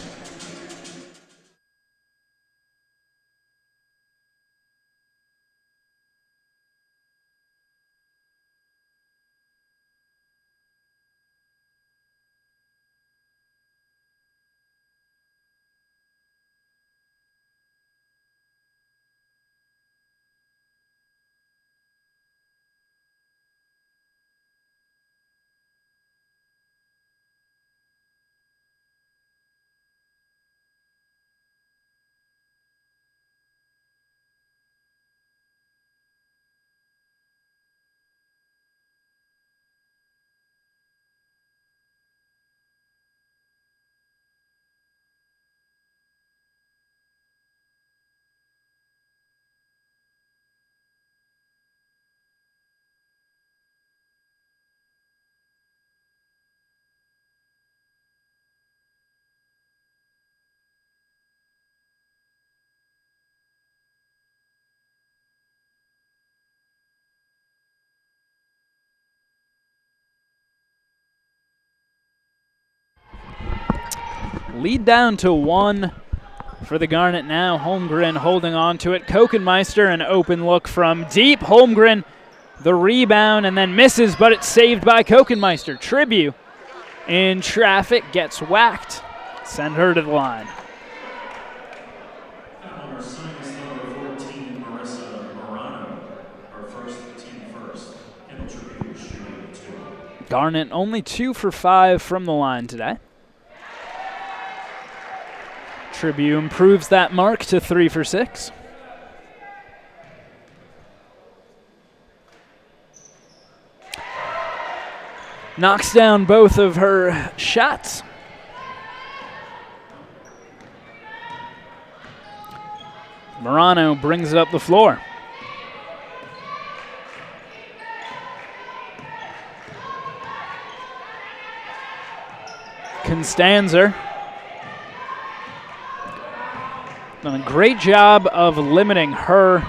[SPEAKER 3] Lead down to 1 for the Garnet now. Holmgren holding on to it. Kokenmeister, an open look from deep. Holmgren, the rebound, and then misses, but it's saved by Kokenmeister. Tribute in traffic, gets whacked. Send her to the line. Garnet only 2 for 5 from the line today. Tribute improves that mark to 3 for 6. Knocks down both of her shots. Morano brings it up the floor. Constanzer. Done a great job of limiting her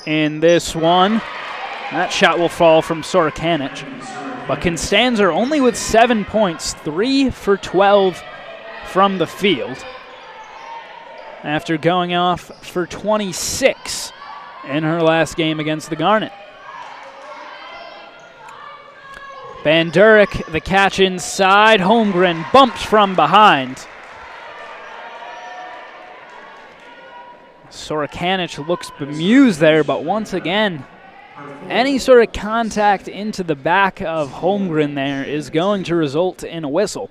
[SPEAKER 3] in this one. That shot will fall from Sorokanic. But Constanzer only with 7 points, 3 for 12 from the field, after going off for 26 in her last game against the Garnet. Van Durek, the catch inside. Holmgren bumped from behind. Sorokanic looks bemused there, but once again, any sort of contact into the back of Holmgren there is going to result in a whistle.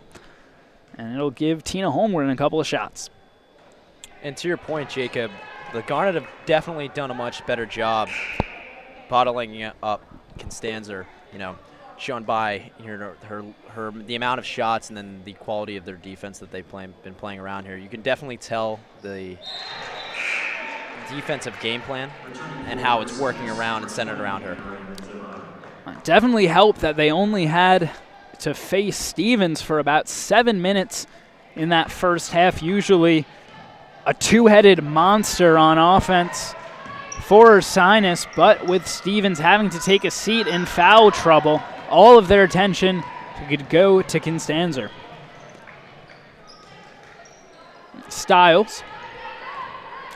[SPEAKER 3] And it'll give Tina Holmgren a couple of shots.
[SPEAKER 4] And to your point, Jacob, the Garnet have definitely done a much better job bottling up Constanzer, shown by the amount of shots and then the quality of their defense that they've been playing around here. You can definitely tell the defensive game plan and how it's working around and centered around her.
[SPEAKER 3] It definitely helped that they only had to face Stevens for about 7 minutes in that first half. Usually a two-headed monster on offense for Ursinus, but with Stevens having to take a seat in foul trouble, all of their attention could go to Constanzer. Styles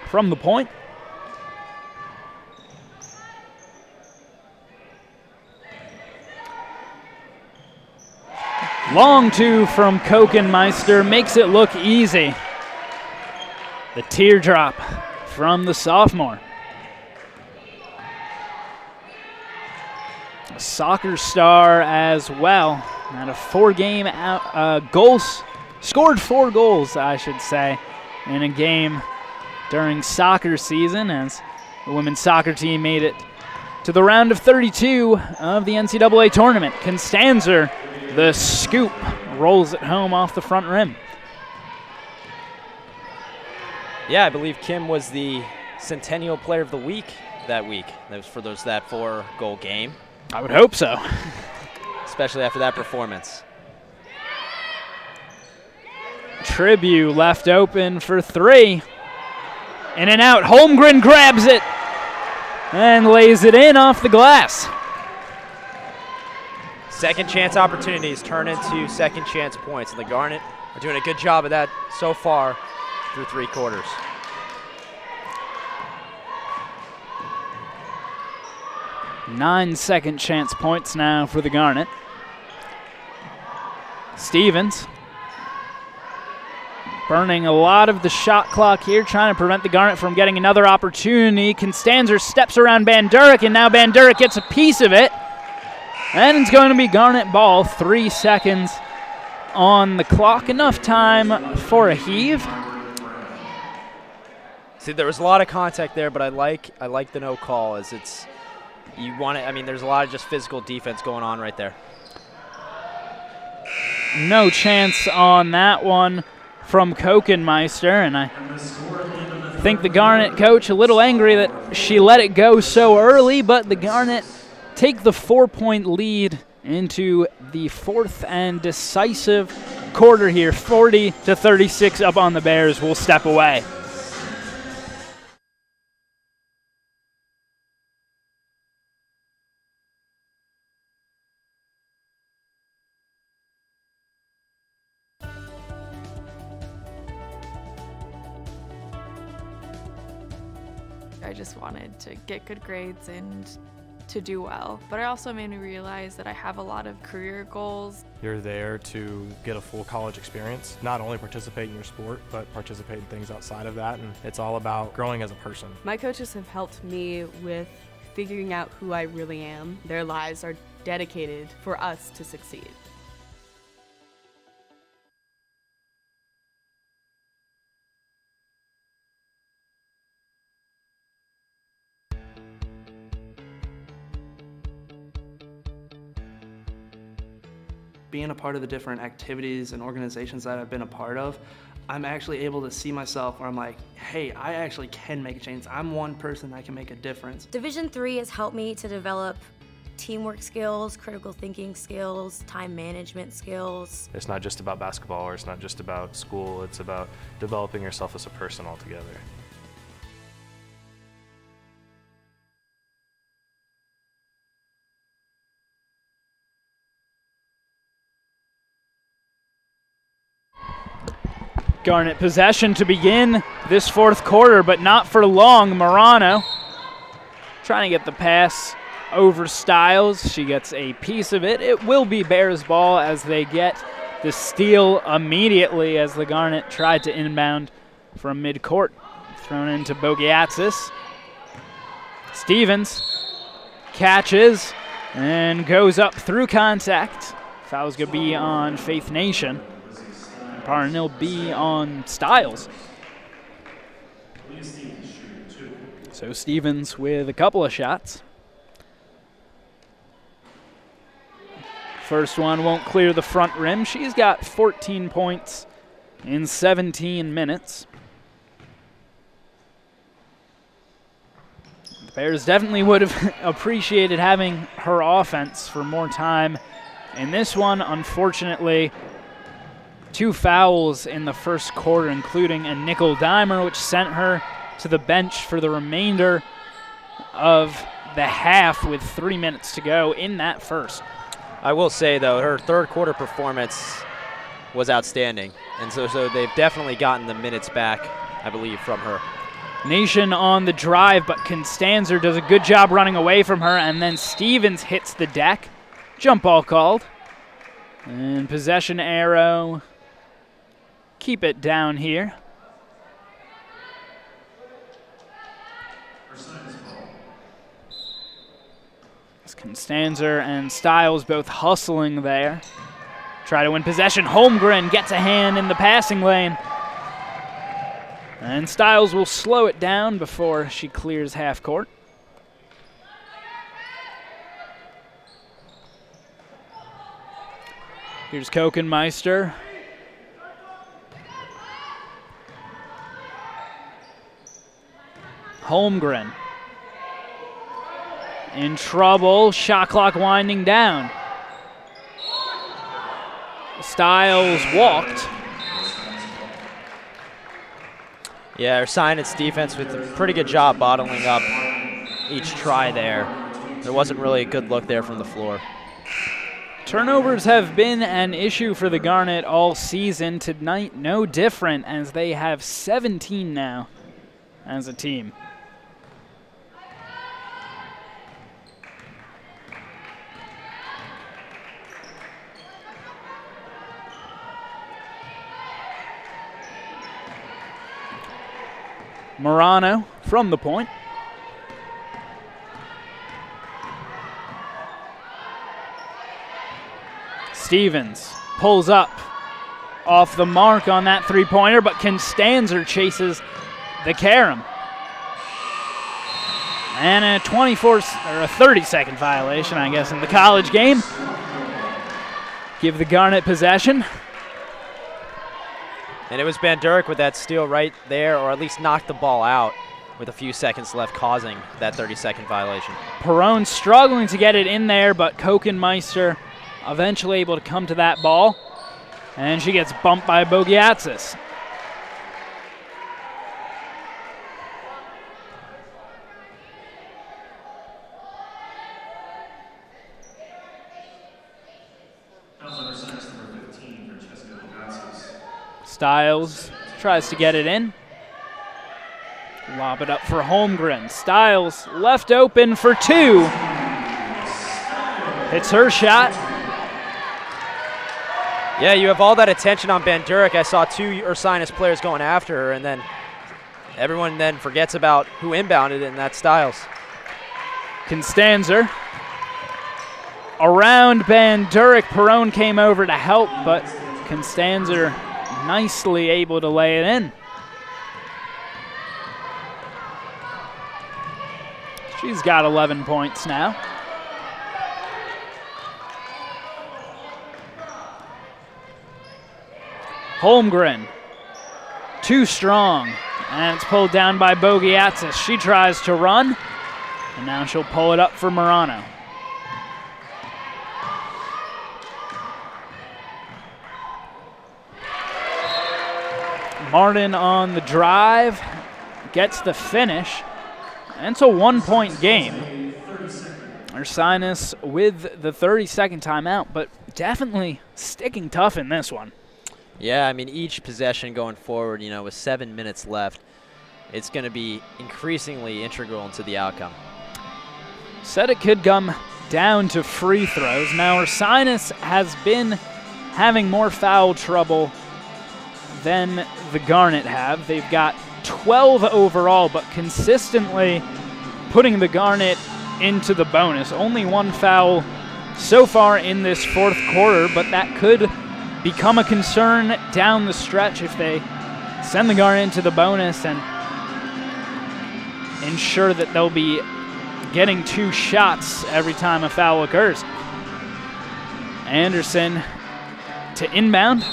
[SPEAKER 3] from the point. Long 2 from Kokenmeister makes it look easy. The teardrop from the sophomore. A soccer star as well. Had a 4-game goals, scored 4 goals, I should say, in a game during soccer season, as the women's soccer team made it to the round of 32 of the NCAA tournament. Constanzer, the scoop, rolls it home off the front rim.
[SPEAKER 4] Yeah, I believe Kim was the Centennial Player of the Week that week. That was for that 4-goal game.
[SPEAKER 3] I would hope so.
[SPEAKER 4] Especially after that performance.
[SPEAKER 3] Tribute left open for 3. In and out. Holmgren grabs it and lays it in off the glass.
[SPEAKER 4] Second chance opportunities turn into second chance points, and the Garnet are doing a good job of that so far through 3 quarters.
[SPEAKER 3] Nine second chance points now for the Garnet. Stevens burning a lot of the shot clock here, trying to prevent the Garnet from getting another opportunity. Constanzer steps around Bandurek, and now Bandurek gets a piece of it. And it's going to be Garnet ball. 3 seconds on the clock. Enough time for a heave.
[SPEAKER 4] See, there was a lot of contact there, but I like the no call, as it's you want it. I mean, there's a lot of just physical defense going on right there.
[SPEAKER 3] No chance on that one from Kokenmeister, and I think the Garnet coach a little angry that she let it go so early, but the Garnet take the 4-point lead into the 4th and decisive quarter here. 40-36 up on the Bears. Will step away.
[SPEAKER 14] I just wanted to get good grades and to do well, but it also made me realize that I have a lot of career goals.
[SPEAKER 8] You're there to get a full college experience, not only participate in your sport, but participate in things outside of that, and it's all about growing as a person.
[SPEAKER 15] My coaches have helped me with figuring out who I really am. Their lives are dedicated for us to succeed.
[SPEAKER 16] Being a part of the different activities and organizations that I've been a part of, I'm actually able to see myself where I'm like, hey, I actually can make a change. I'm one person that can make a difference.
[SPEAKER 17] Division III has helped me to develop teamwork skills, critical thinking skills, time management skills.
[SPEAKER 8] It's not just about basketball, or it's not just about school, it's about developing yourself as a person altogether.
[SPEAKER 3] Garnet possession to begin this 4th quarter, but not for long. Morano trying to get the pass over Stiles. She gets a piece of it. It will be Bears ball as they get the steal immediately, as the Garnet tried to inbound from midcourt. Thrown into Bogiatsis. Stevens catches and goes up through contact. Foul's going to be on Faith Nation. Parnell B on Stiles. So Stevens with a couple of shots. First one won't clear the front rim. She's got 14 points in 17 minutes. The Bears definitely would have appreciated having her offense for more time in this one. Unfortunately, 2 fouls in the first quarter, including a nickel dimer, which sent her to the bench for the remainder of the half with 3 minutes to go in that first.
[SPEAKER 4] I will say, though, her 3rd quarter performance was outstanding, and so they've definitely gotten the minutes back, I believe, from her.
[SPEAKER 3] Nation on the drive, but Constanzer does a good job running away from her, and then Stevens hits the deck. Jump ball called. And possession arrow. Keep it down here. It's Constanzer and Stiles both hustling there. Try to win possession. Holmgren gets a hand in the passing lane. And Stiles will slow it down before she clears half court. Here's Kokenmeister. Holmgren in trouble. Shot clock winding down. Stiles walked.
[SPEAKER 4] Yeah, Ursinus defense with a pretty good job bottling up each try there. There wasn't really a good look there from the floor.
[SPEAKER 3] Turnovers have been an issue for the Garnet all season. Tonight, no different, as they have 17 now as a team. Morano from the point. Stevens pulls up off the mark on that three-pointer, but Constanzer chases the carom. And a 30-second violation, I guess, in the college game. Give the Garnet possession.
[SPEAKER 4] And it was Bandurek with that steal right there, or at least knocked the ball out with a few seconds left, causing that 30-second violation.
[SPEAKER 3] Perone struggling to get it in there, but Kokenmeister eventually able to come to that ball. And she gets bumped by Bogiatsis. Styles tries to get it in. Lob it up for Holmgren. Styles left open for two. Hits her shot.
[SPEAKER 4] Yeah, you have all that attention on Bandurek. I saw two Ursinus players going after her, and then everyone then forgets about who inbounded it, and that's Styles.
[SPEAKER 3] Constanzer. Around Bandurek, Perone came over to help, but Constanzer nicely able to lay it in. She's got 11 points now. Holmgren, too strong, and it's pulled down by Bogiatsis. She tries to run, and now she'll pull it up for Morano. Martin on the drive, gets the finish, and it's a one-point game. Ursinus with the 30-second timeout, but definitely sticking tough in this one.
[SPEAKER 4] Yeah, I mean, each possession going forward, with 7 minutes left, it's going to be increasingly integral into the outcome.
[SPEAKER 3] Said it could come down to free throws. Now, Ursinus has been having more foul trouble than the Garnet have. They've got 12 overall, but consistently putting the Garnet into the bonus. Only one foul so far in this fourth quarter, but that could become a concern down the stretch if they send the Garnet into the bonus and ensure that they'll be getting 2 shots every time a foul occurs. Anderson to inbound.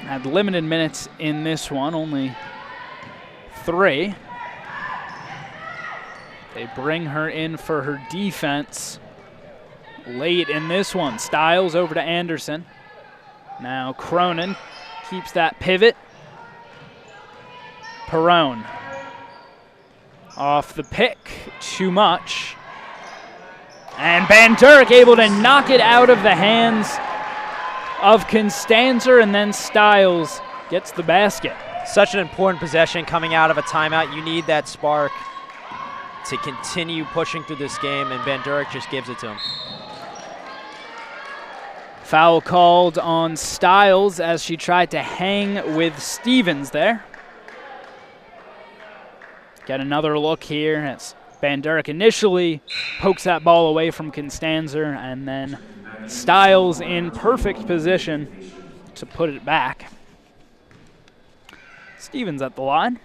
[SPEAKER 3] Had limited minutes in this one, only 3. They bring her in for her defense late in this one. Styles over to Anderson. Now Cronin keeps that pivot. Perone off the pick, too much. And Bandurek able to knock it out of the hands of Constanzer, and then Styles gets the basket.
[SPEAKER 4] Such an important possession coming out of a timeout. You need that spark to continue pushing through this game, and Bandurek just gives it to him.
[SPEAKER 3] Foul called on Styles as she tried to hang with Stevens there. Get another look here as Bandurek initially pokes that ball away from Constanzer, and then Styles in perfect position to put it back. Stevens at the line.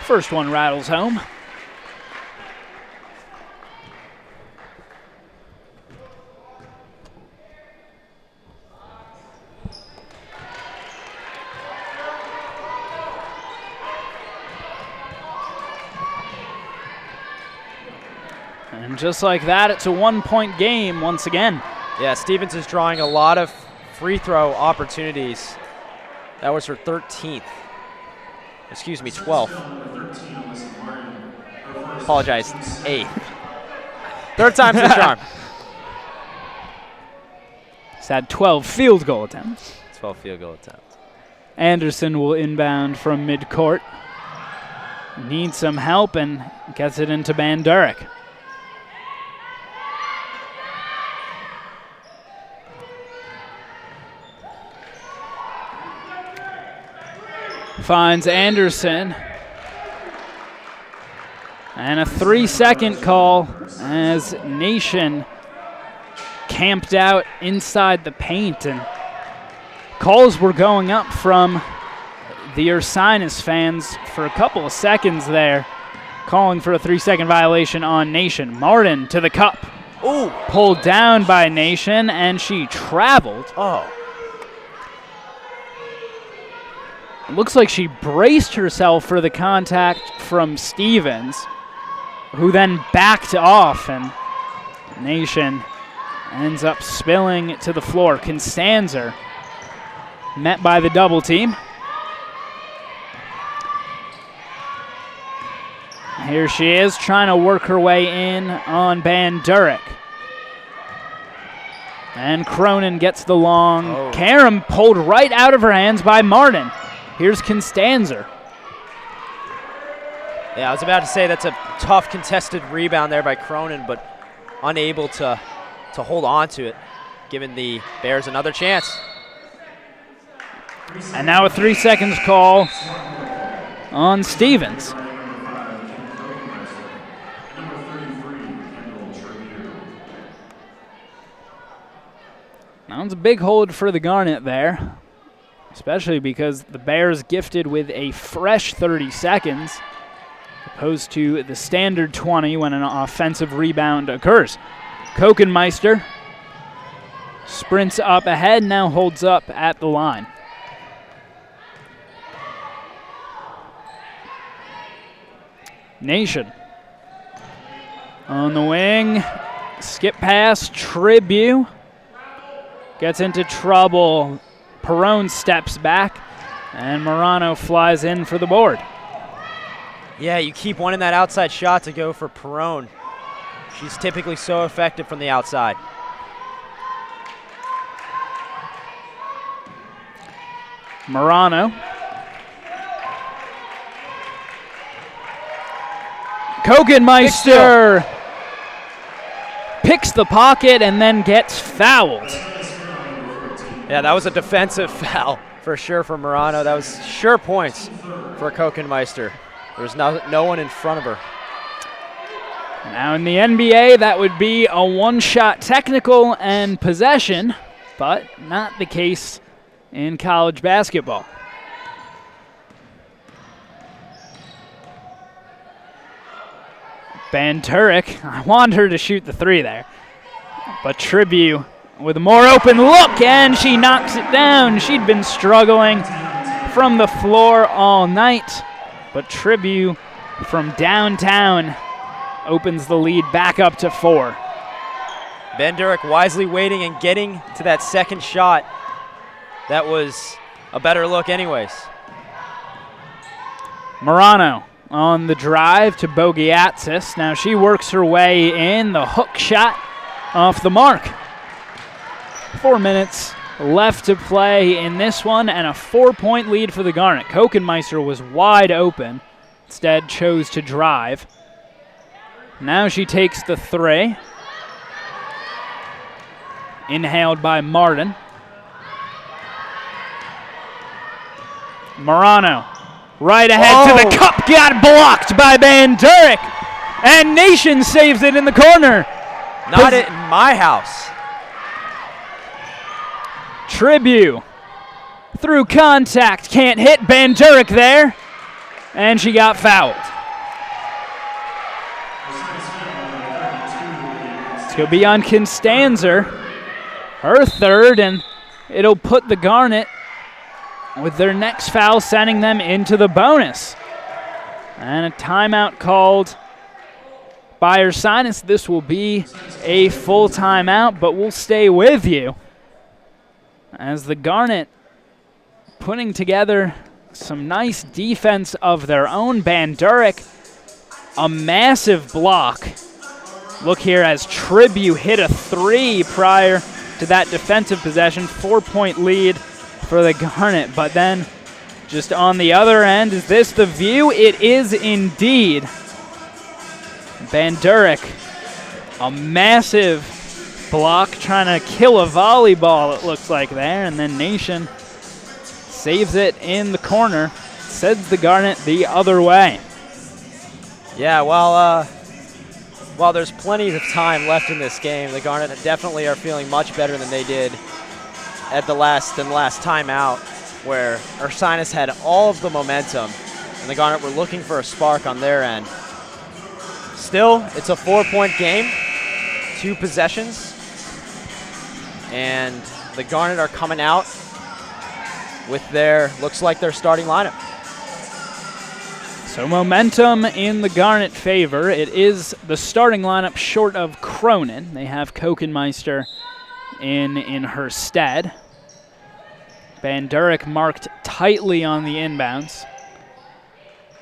[SPEAKER 3] First one rattles home. And just like that, it's a one-point game once again.
[SPEAKER 4] Yeah, Stevens is drawing a lot of free throw opportunities. That was her 13th. Excuse me, 12th. Apologize, 8th. Third time's the charm.
[SPEAKER 3] He's had 12 field goal attempts.
[SPEAKER 4] 12 field goal attempts.
[SPEAKER 3] Anderson will inbound from midcourt. Needs some help and gets it into Bandurek. Finds Anderson. And a 3-second call as Nation camped out inside the paint, and calls were going up from the Ursinus fans for a couple of seconds there, calling for a 3-second violation on Nation. Martin to the cup.
[SPEAKER 4] Ooh.
[SPEAKER 3] Pulled down by Nation, and she traveled.
[SPEAKER 4] Oh.
[SPEAKER 3] It looks like she braced herself for the contact from Stevens, who then backed off, and Nation ends up spilling to the floor. Constanzer met by the double team. Here she is trying to work her way in on Bandurek. And Cronin gets the long.
[SPEAKER 4] Oh.
[SPEAKER 3] Karam pulled right out of her hands by Martin. Here's Constanzer.
[SPEAKER 4] Yeah, I was about to say that's a tough contested rebound there by Cronin, but unable to hold on to it, giving the Bears another chance.
[SPEAKER 3] And now a 3 seconds call on Stevens. That was a big hold for the Garnet there, especially because the Bears gifted with a fresh 30 seconds opposed to the standard 20 when an offensive rebound occurs. Kokenmeister sprints up ahead, now holds up at the line. Nation on the wing, skip pass, Tribute gets into trouble. Perone steps back, and Morano flies in for the board.
[SPEAKER 4] Yeah, you keep wanting that outside shot to go for Perone. She's typically so effective from the outside.
[SPEAKER 3] Morano. Kokenmeister picks the pocket and then gets fouled.
[SPEAKER 4] Yeah, that was a defensive foul for sure for Morano. That was sure points for Kokenmeister. There was no one in front of her.
[SPEAKER 3] Now in the NBA, that would be a one-shot technical and possession, but not the case in college basketball. Bandurek, I wanted her to shoot the three there, but Tribute with a more open look, and she knocks it down. She'd been struggling from the floor all night, but Tribute from downtown opens the lead back up to 4.
[SPEAKER 4] Bandurek wisely waiting and getting to that second shot. That was a better look anyways.
[SPEAKER 3] Morano on the drive to Bogiatsis. Now she works her way in. The hook shot off the mark. 4 minutes left to play in this one, and a 4-point lead for the Garnet. Kokenmeister was wide open. Instead chose to drive. Now she takes the three. Inhaled by Martin. Morano right ahead to the cup, got blocked by Bandurek, and Nation saves it in the corner.
[SPEAKER 4] Not in my house.
[SPEAKER 3] Tribute through contact, can't hit Bandurek there, and she got fouled. It's going to be on Constanzer, her third, and it'll put the Garnet with their next foul, sending them into the bonus. And a timeout called by Ursinus. This will be a full timeout, but we'll stay with you as the Garnet putting together some nice defense of their own. Bandurek, a massive block. Look here as Tribu hit a 3 prior to that defensive possession. 4-point lead for the Garnet, but then just on the other end, is this the view? It is indeed. Bandurek, a massive block trying to kill a volleyball, it looks like there, and then Nation saves it in the corner, sends the Garnet the other way.
[SPEAKER 4] Yeah, while there's plenty of time left in this game, the Garnet definitely are feeling much better than they did at the last timeout, where Ursinus had all of the momentum, and the Garnet were looking for a spark on their end. Still, it's a 4-point game, 2 possessions, and the Garnet are coming out with looks like their starting lineup.
[SPEAKER 3] So momentum in the Garnet favor. It is the starting lineup short of Cronin. They have Kokenmeister in her stead. Bandurek marked tightly on the inbounds.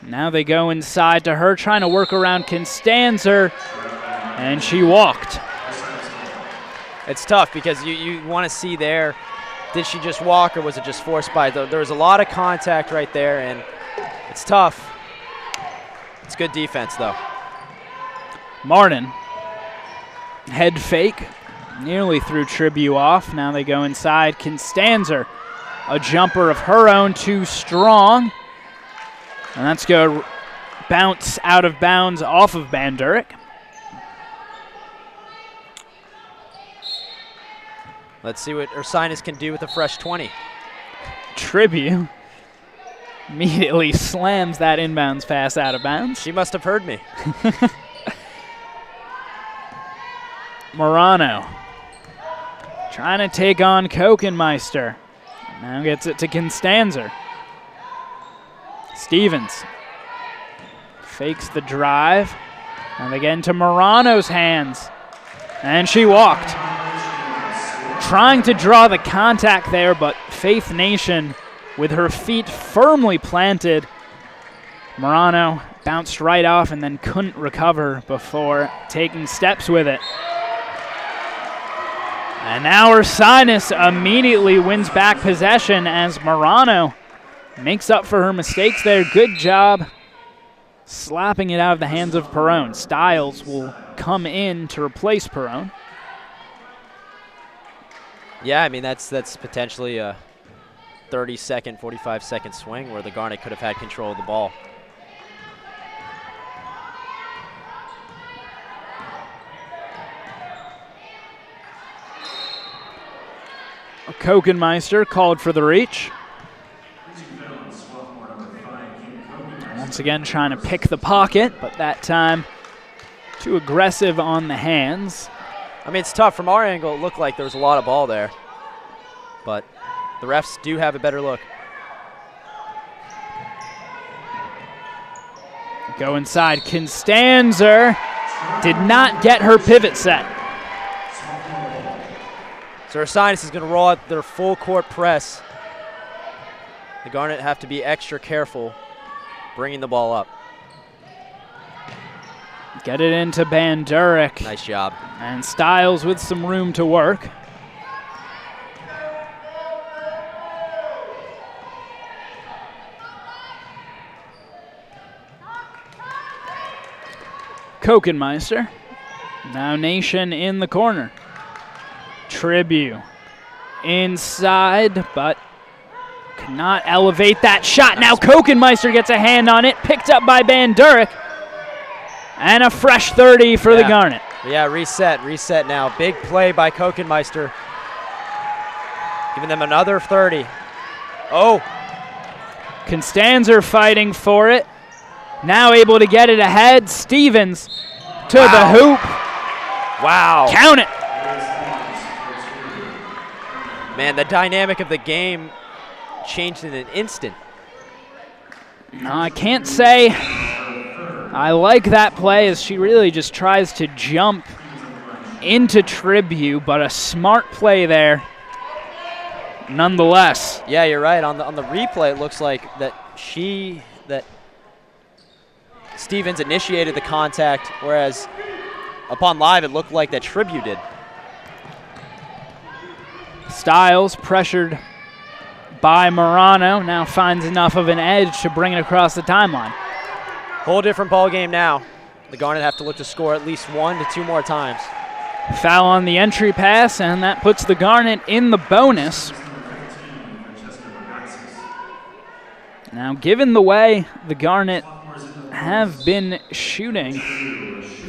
[SPEAKER 3] Now they go inside to her, trying to work around Constanzer, and she walked.
[SPEAKER 4] It's tough because you want to see there, did she just walk or was it just forced by? There was a lot of contact right there, and it's tough. It's good defense, though.
[SPEAKER 3] Martin, head fake, nearly threw Tribu off. Now they go inside. Constanzer, a jumper of her own, too strong. And that's going to bounce out of bounds off of Bandurek.
[SPEAKER 4] Let's see what Ursinus can do with a fresh 20.
[SPEAKER 3] Tribu immediately slams that inbounds pass out of bounds.
[SPEAKER 4] She must have heard me.
[SPEAKER 3] Morano trying to take on Kokenmeister. Now gets it to Constanzer. Stevens fakes the drive. And again to Morano's hands. And she walked. Trying to draw the contact there, but Faith Nation with her feet firmly planted. Morano bounced right off and then couldn't recover before taking steps with it. And now Ursinus immediately wins back possession as Morano makes up for her mistakes there. Good job slapping it out of the hands of Perrone. Stiles will come in to replace Perrone.
[SPEAKER 4] Yeah, I mean, that's potentially a 30-second, 45-second swing where the Garnet could have had control of the ball.
[SPEAKER 3] Kokenmeister called for the reach. Once again trying to pick the pocket, but that time too aggressive on the hands.
[SPEAKER 4] I mean, it's tough. From our angle, it looked like there was a lot of ball there. But the refs do have a better look.
[SPEAKER 3] Go inside. Constanzer did not get her pivot set.
[SPEAKER 4] So Ursinus is going to roll out their full court press. The Garnet have to be extra careful bringing the ball up.
[SPEAKER 3] Get it into Bandurek.
[SPEAKER 4] Nice job.
[SPEAKER 3] And Stiles with some room to work. Kokenmeister. Now Nation in the corner. Tribu inside, but cannot elevate that shot. Now Kokenmeister gets a hand on it, picked up by Bandurek. And a fresh 30 for the Garnet.
[SPEAKER 4] Yeah, reset now. Big play by Kokenmeister. Giving them another 30. Oh.
[SPEAKER 3] Constanzer fighting for it. Now able to get it ahead. Stevens to the hoop.
[SPEAKER 4] Wow.
[SPEAKER 3] Count it.
[SPEAKER 4] Man, the dynamic of the game changed in an instant.
[SPEAKER 3] I can't say I like that play as she really just tries to jump into Tribute, but a smart play there nonetheless.
[SPEAKER 4] Yeah, you're right. On the replay, it looks like that Stevens initiated the contact, whereas upon live, it looked like that Tribute did.
[SPEAKER 3] Styles, pressured by Morano, now finds enough of an edge to bring it across the timeline.
[SPEAKER 4] Whole different ball game now. The Garnet have to look to score at least 1 to 2 more times.
[SPEAKER 3] Foul on the entry pass, and that puts the Garnet in the bonus. Now, given the way the Garnet have been shooting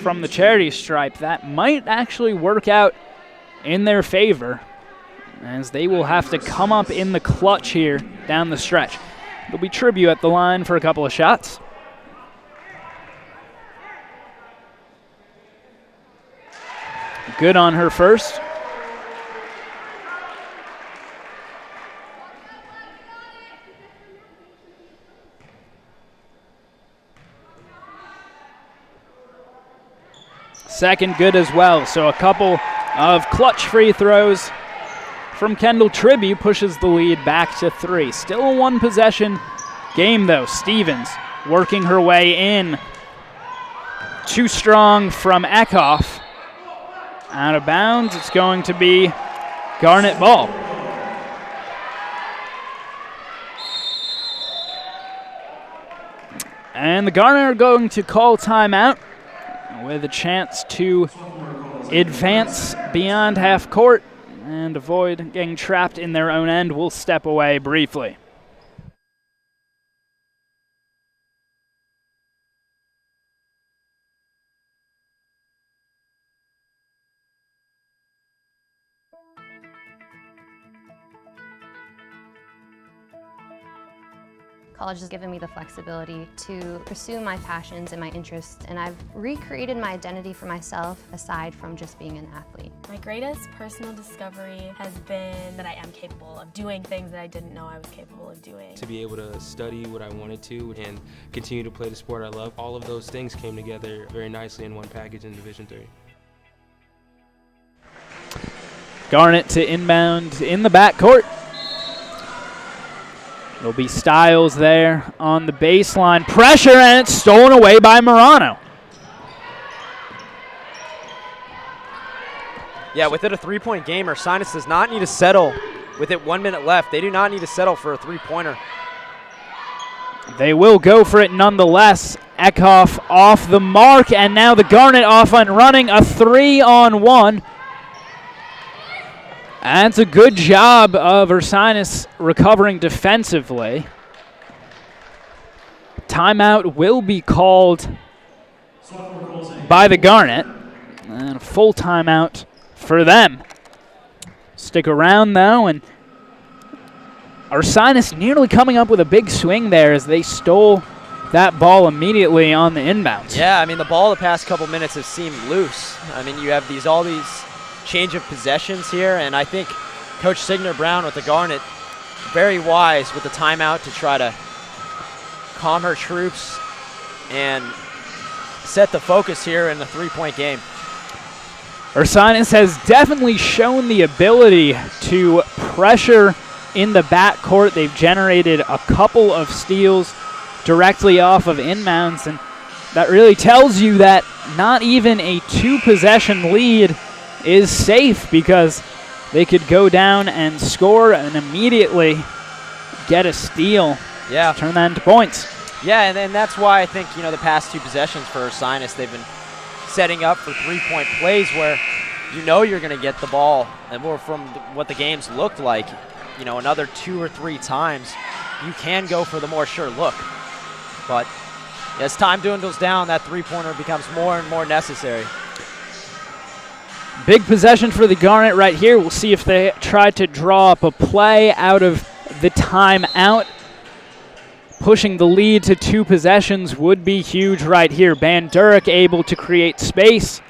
[SPEAKER 3] from the charity stripe, that might actually work out in their favor, as they will have to come up in the clutch here down the stretch. There'll be Tribute at the line for a couple of shots. Good on her first. Second good as well, so a couple of clutch free throws from Kendall. Tribute pushes the lead back to 3. Still a 1-possession game though. Stevens working her way in. Too strong from Eckhoff. Out of bounds, it's going to be Garnet ball. And the Garnet are going to call timeout with a chance to advance beyond half court and avoid getting trapped in their own end. We'll step away briefly.
[SPEAKER 18] College has given me the flexibility to pursue my passions and my interests, and I've recreated my identity for myself aside from just being an athlete.
[SPEAKER 19] My greatest personal discovery has been that I am capable of doing things that I didn't know I was capable of doing.
[SPEAKER 20] To be able to study what I wanted to and continue to play the sport I love, all of those things came together very nicely in one package in Division III.
[SPEAKER 3] Garnet to inbound in the backcourt. There'll be Styles there on the baseline. Pressure, and it's stolen away by Morano.
[SPEAKER 4] Yeah, with it a 3-point game, Ursinus does not need to settle with it 1 minute left. They do not need to settle for a 3-pointer.
[SPEAKER 3] They will go for it nonetheless. Eckhoff off the mark, and now the Garnet off and running. A 3-on-1. That's a good job of Ursinus recovering defensively. Timeout will be called by the Garnet. And a full timeout for them. Stick around, though, and Ursinus nearly coming up with a big swing there as they stole that ball immediately on the inbounds.
[SPEAKER 4] Yeah, I mean, the ball the past couple minutes has seemed loose. I mean, you have all these change of possessions here, and I think Coach Signer Brown with the Garnet very wise with the timeout to try to calm her troops and set the focus here in the 3-point game.
[SPEAKER 3] Ursinus has definitely shown the ability to pressure in the backcourt. They've generated a couple of steals directly off of inbounds, and that really tells you that not even a 2-possession lead is safe, because they could go down and score and immediately get a steal.
[SPEAKER 4] Yeah.
[SPEAKER 3] Turn that into points.
[SPEAKER 4] Yeah, and that's why I think, the past 2 possessions for Ursinus, they've been setting up for 3-point plays where you're going to get the ball. And more from what the games looked like, another 2 or 3 times, you can go for the more sure look. But as time dwindles down, that 3-pointer becomes more and more necessary.
[SPEAKER 3] Big possession for the Garnet right here. We'll see if they try to draw up a play out of the timeout. Pushing the lead to 2 possessions would be huge right here. Van Durk able to create space.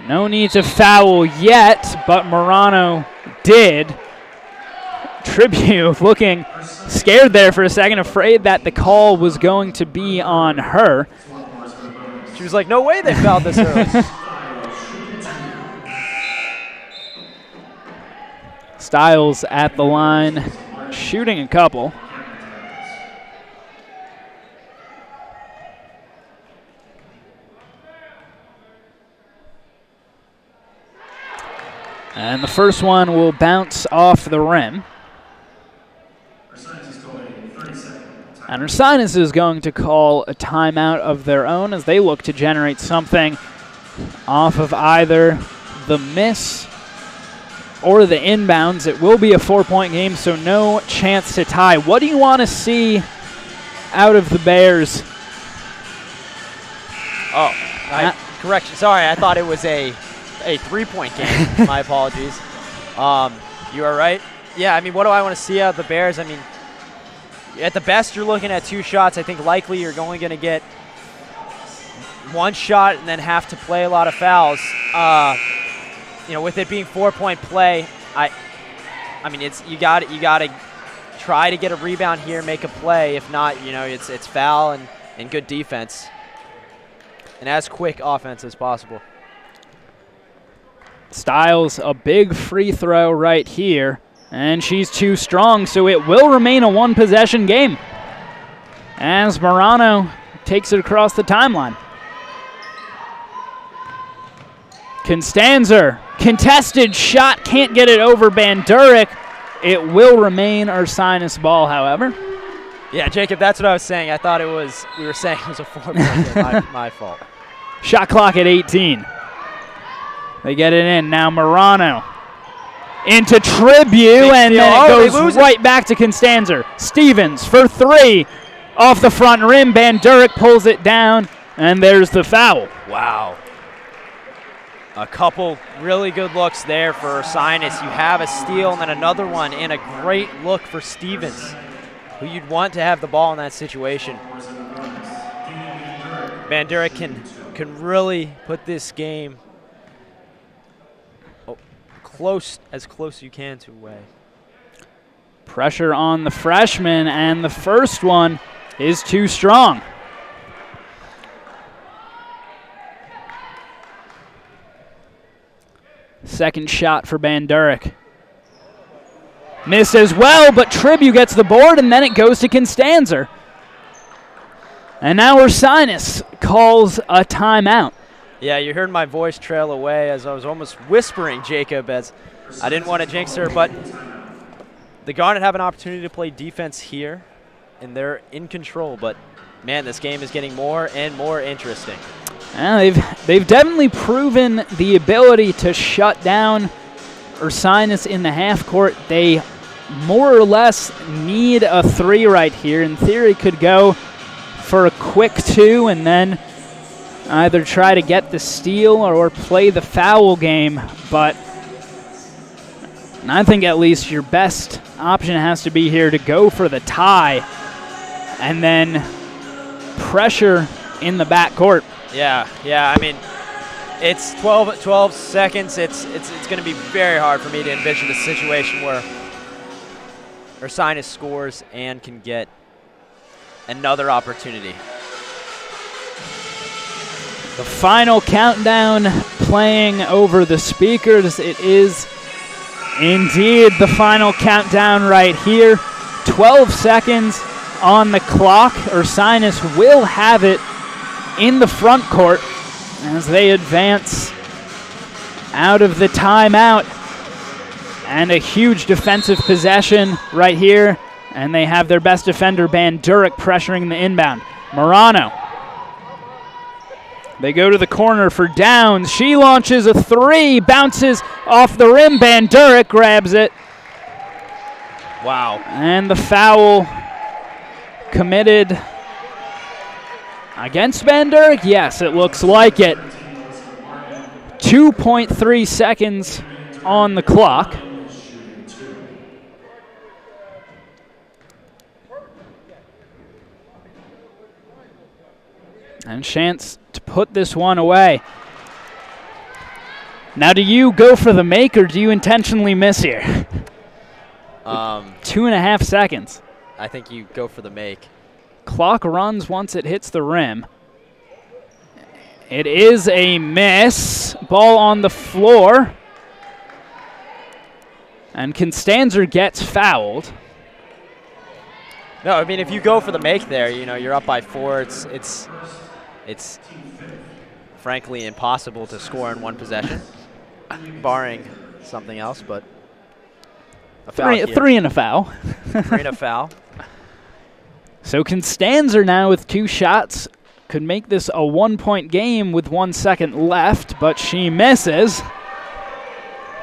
[SPEAKER 3] No need to foul yet, but Morano did. Tribute looking scared there for a second, afraid that the call was going to be on her.
[SPEAKER 4] She was like, no way they fouled this early.
[SPEAKER 3] Styles at the line, shooting a couple. And the first one will bounce off the rim. And Ursinus is going to call a timeout of their own as they look to generate something off of either the miss or the inbounds. It will be a 4-point game, so no chance to tie. What do you want to see out of the Bears?
[SPEAKER 4] Oh, correction. Sorry, I thought it was a 3-point game. My apologies. You are right. Yeah, I mean, what do I want to see out of the Bears? I mean, at the best, you're looking at 2 shots. I think likely you're only going to get 1 shot and then have to play a lot of fouls. You know, with it being 4-point play, I mean, it's you got to try to get a rebound here, make a play. If not, you know, it's foul and good defense and as quick offense as possible.
[SPEAKER 3] Styles, a big free throw right here, and she's too strong, so it will remain a 1-possession game as Morano takes it across the timeline. Constanzer, contested shot, can't get it over Van Durek. It will remain Ursinus ball, however.
[SPEAKER 4] Yeah, Jacob, that's what I was saying. I thought we were saying it was a 4-point game. My fault.
[SPEAKER 3] Shot clock at 18. They get it in. Now Morano into Tribute, and then it goes right back to Constanzer. Stevens for 3. Off the front rim. Van Durek pulls it down, and there's the foul.
[SPEAKER 4] Wow. A couple really good looks there for Ursinus. You have a steal and then another one, and a great look for Stevens, who you'd want to have the ball in that situation. Van Durek can really put this game as close as you can to away.
[SPEAKER 3] Pressure on the freshman, and the first one is too strong. Second shot for Van Durek. Missed as well, but Tribute gets the board, and then it goes to Constanzer. And now Ursinus calls a timeout.
[SPEAKER 4] Yeah, you heard my voice trail away as I was almost whispering, Jacob, as I didn't want to jinx her. But the Garnet have an opportunity to play defense here, and they're in control. But, man, this game is getting more and more interesting.
[SPEAKER 3] They've definitely proven the ability to shut down Ursinus in the half court. They more or less need a 3 right here. In theory, could go for a quick 2 and then either try to get the steal or play the foul game. But I think at least your best option has to be here to go for the tie and then pressure in the backcourt.
[SPEAKER 4] Yeah. I mean, it's 12 seconds. It's going to be very hard for me to envision a situation where Ursinus scores and can get another opportunity.
[SPEAKER 3] The final countdown playing over the speakers. It is indeed the final countdown right here. 12 seconds on the clock. Ursinus will have it in the front court as they advance out of the timeout. And a huge defensive possession right here. And they have their best defender, Van Durek, pressuring the inbound. Morano. They go to the corner for Downs. She launches a 3, bounces off the rim. Van Durek grabs it.
[SPEAKER 4] Wow.
[SPEAKER 3] And the foul committed against Van Durek? Yes, it looks like it. 2.3 seconds on the clock. And chance to put this one away. Now, do you go for the make or do you intentionally miss here? 2.5 seconds.
[SPEAKER 4] I think you go for the make.
[SPEAKER 3] Clock runs once it hits the rim. It is a miss. Ball on the floor. And Constanzer gets fouled.
[SPEAKER 4] No, I mean, if you go for the make there, you know, you're up by 4. It's frankly impossible to score in one possession, barring something else, but a foul here.
[SPEAKER 3] 3 and a foul.
[SPEAKER 4] 3 and a foul.
[SPEAKER 3] So Constanzer now with 2 shots could make this a 1-point game with 1 second left, but she misses.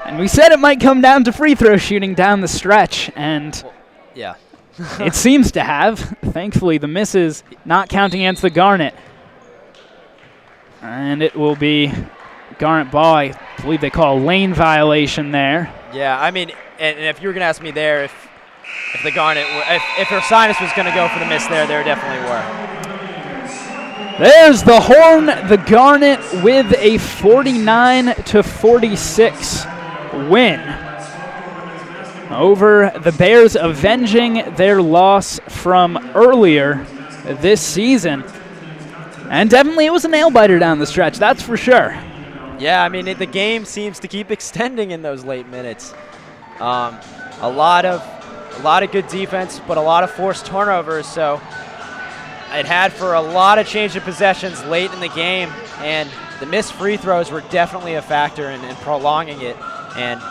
[SPEAKER 3] And we said it might come down to free throw shooting down the stretch, and
[SPEAKER 4] yeah.
[SPEAKER 3] It seems to have. Thankfully, the misses not counting against the Garnet. And it will be Garnet ball. I believe they call a lane violation there.
[SPEAKER 4] Yeah, I mean, and if you were going to ask me there if the Garnet, if Ursinus was going to go for the miss there definitely were.
[SPEAKER 3] There's the horn. The Garnet with a 49-46 win over the Bears, avenging their loss from earlier this season. And definitely it was a nail-biter down the stretch, that's for sure.
[SPEAKER 4] Yeah, I mean, the game seems to keep extending in those late minutes. A lot of good defense, but a lot of forced turnovers, so it had for a lot of change of possessions late in the game, and the missed free throws were definitely a factor in prolonging it. And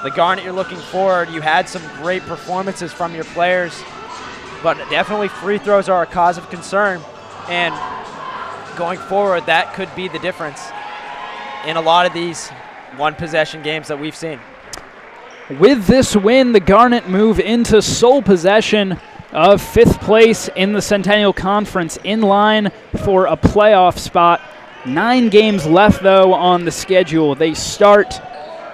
[SPEAKER 4] the Garnet, you're looking forward, you had some great performances from your players, but definitely free throws are a cause of concern. And going forward, that could be the difference in a lot of these one-possession games that we've seen.
[SPEAKER 3] With this win, the Garnet move into sole possession of 5th place in the Centennial Conference, in line for a playoff spot. 9 games left, though, on the schedule. They start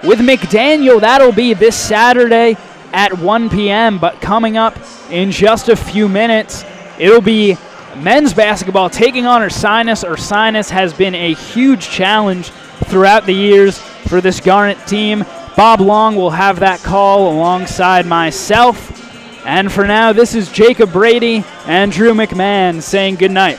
[SPEAKER 3] with McDaniel. That'll be this Saturday at 1 p.m., but coming up in just a few minutes, it'll be men's basketball taking on Ursinus. Ursinus has been a huge challenge throughout the years for this Garnet team. Bob Long will have that call alongside myself. And for now, this is Jacob Brady and Drew McMahon saying goodnight.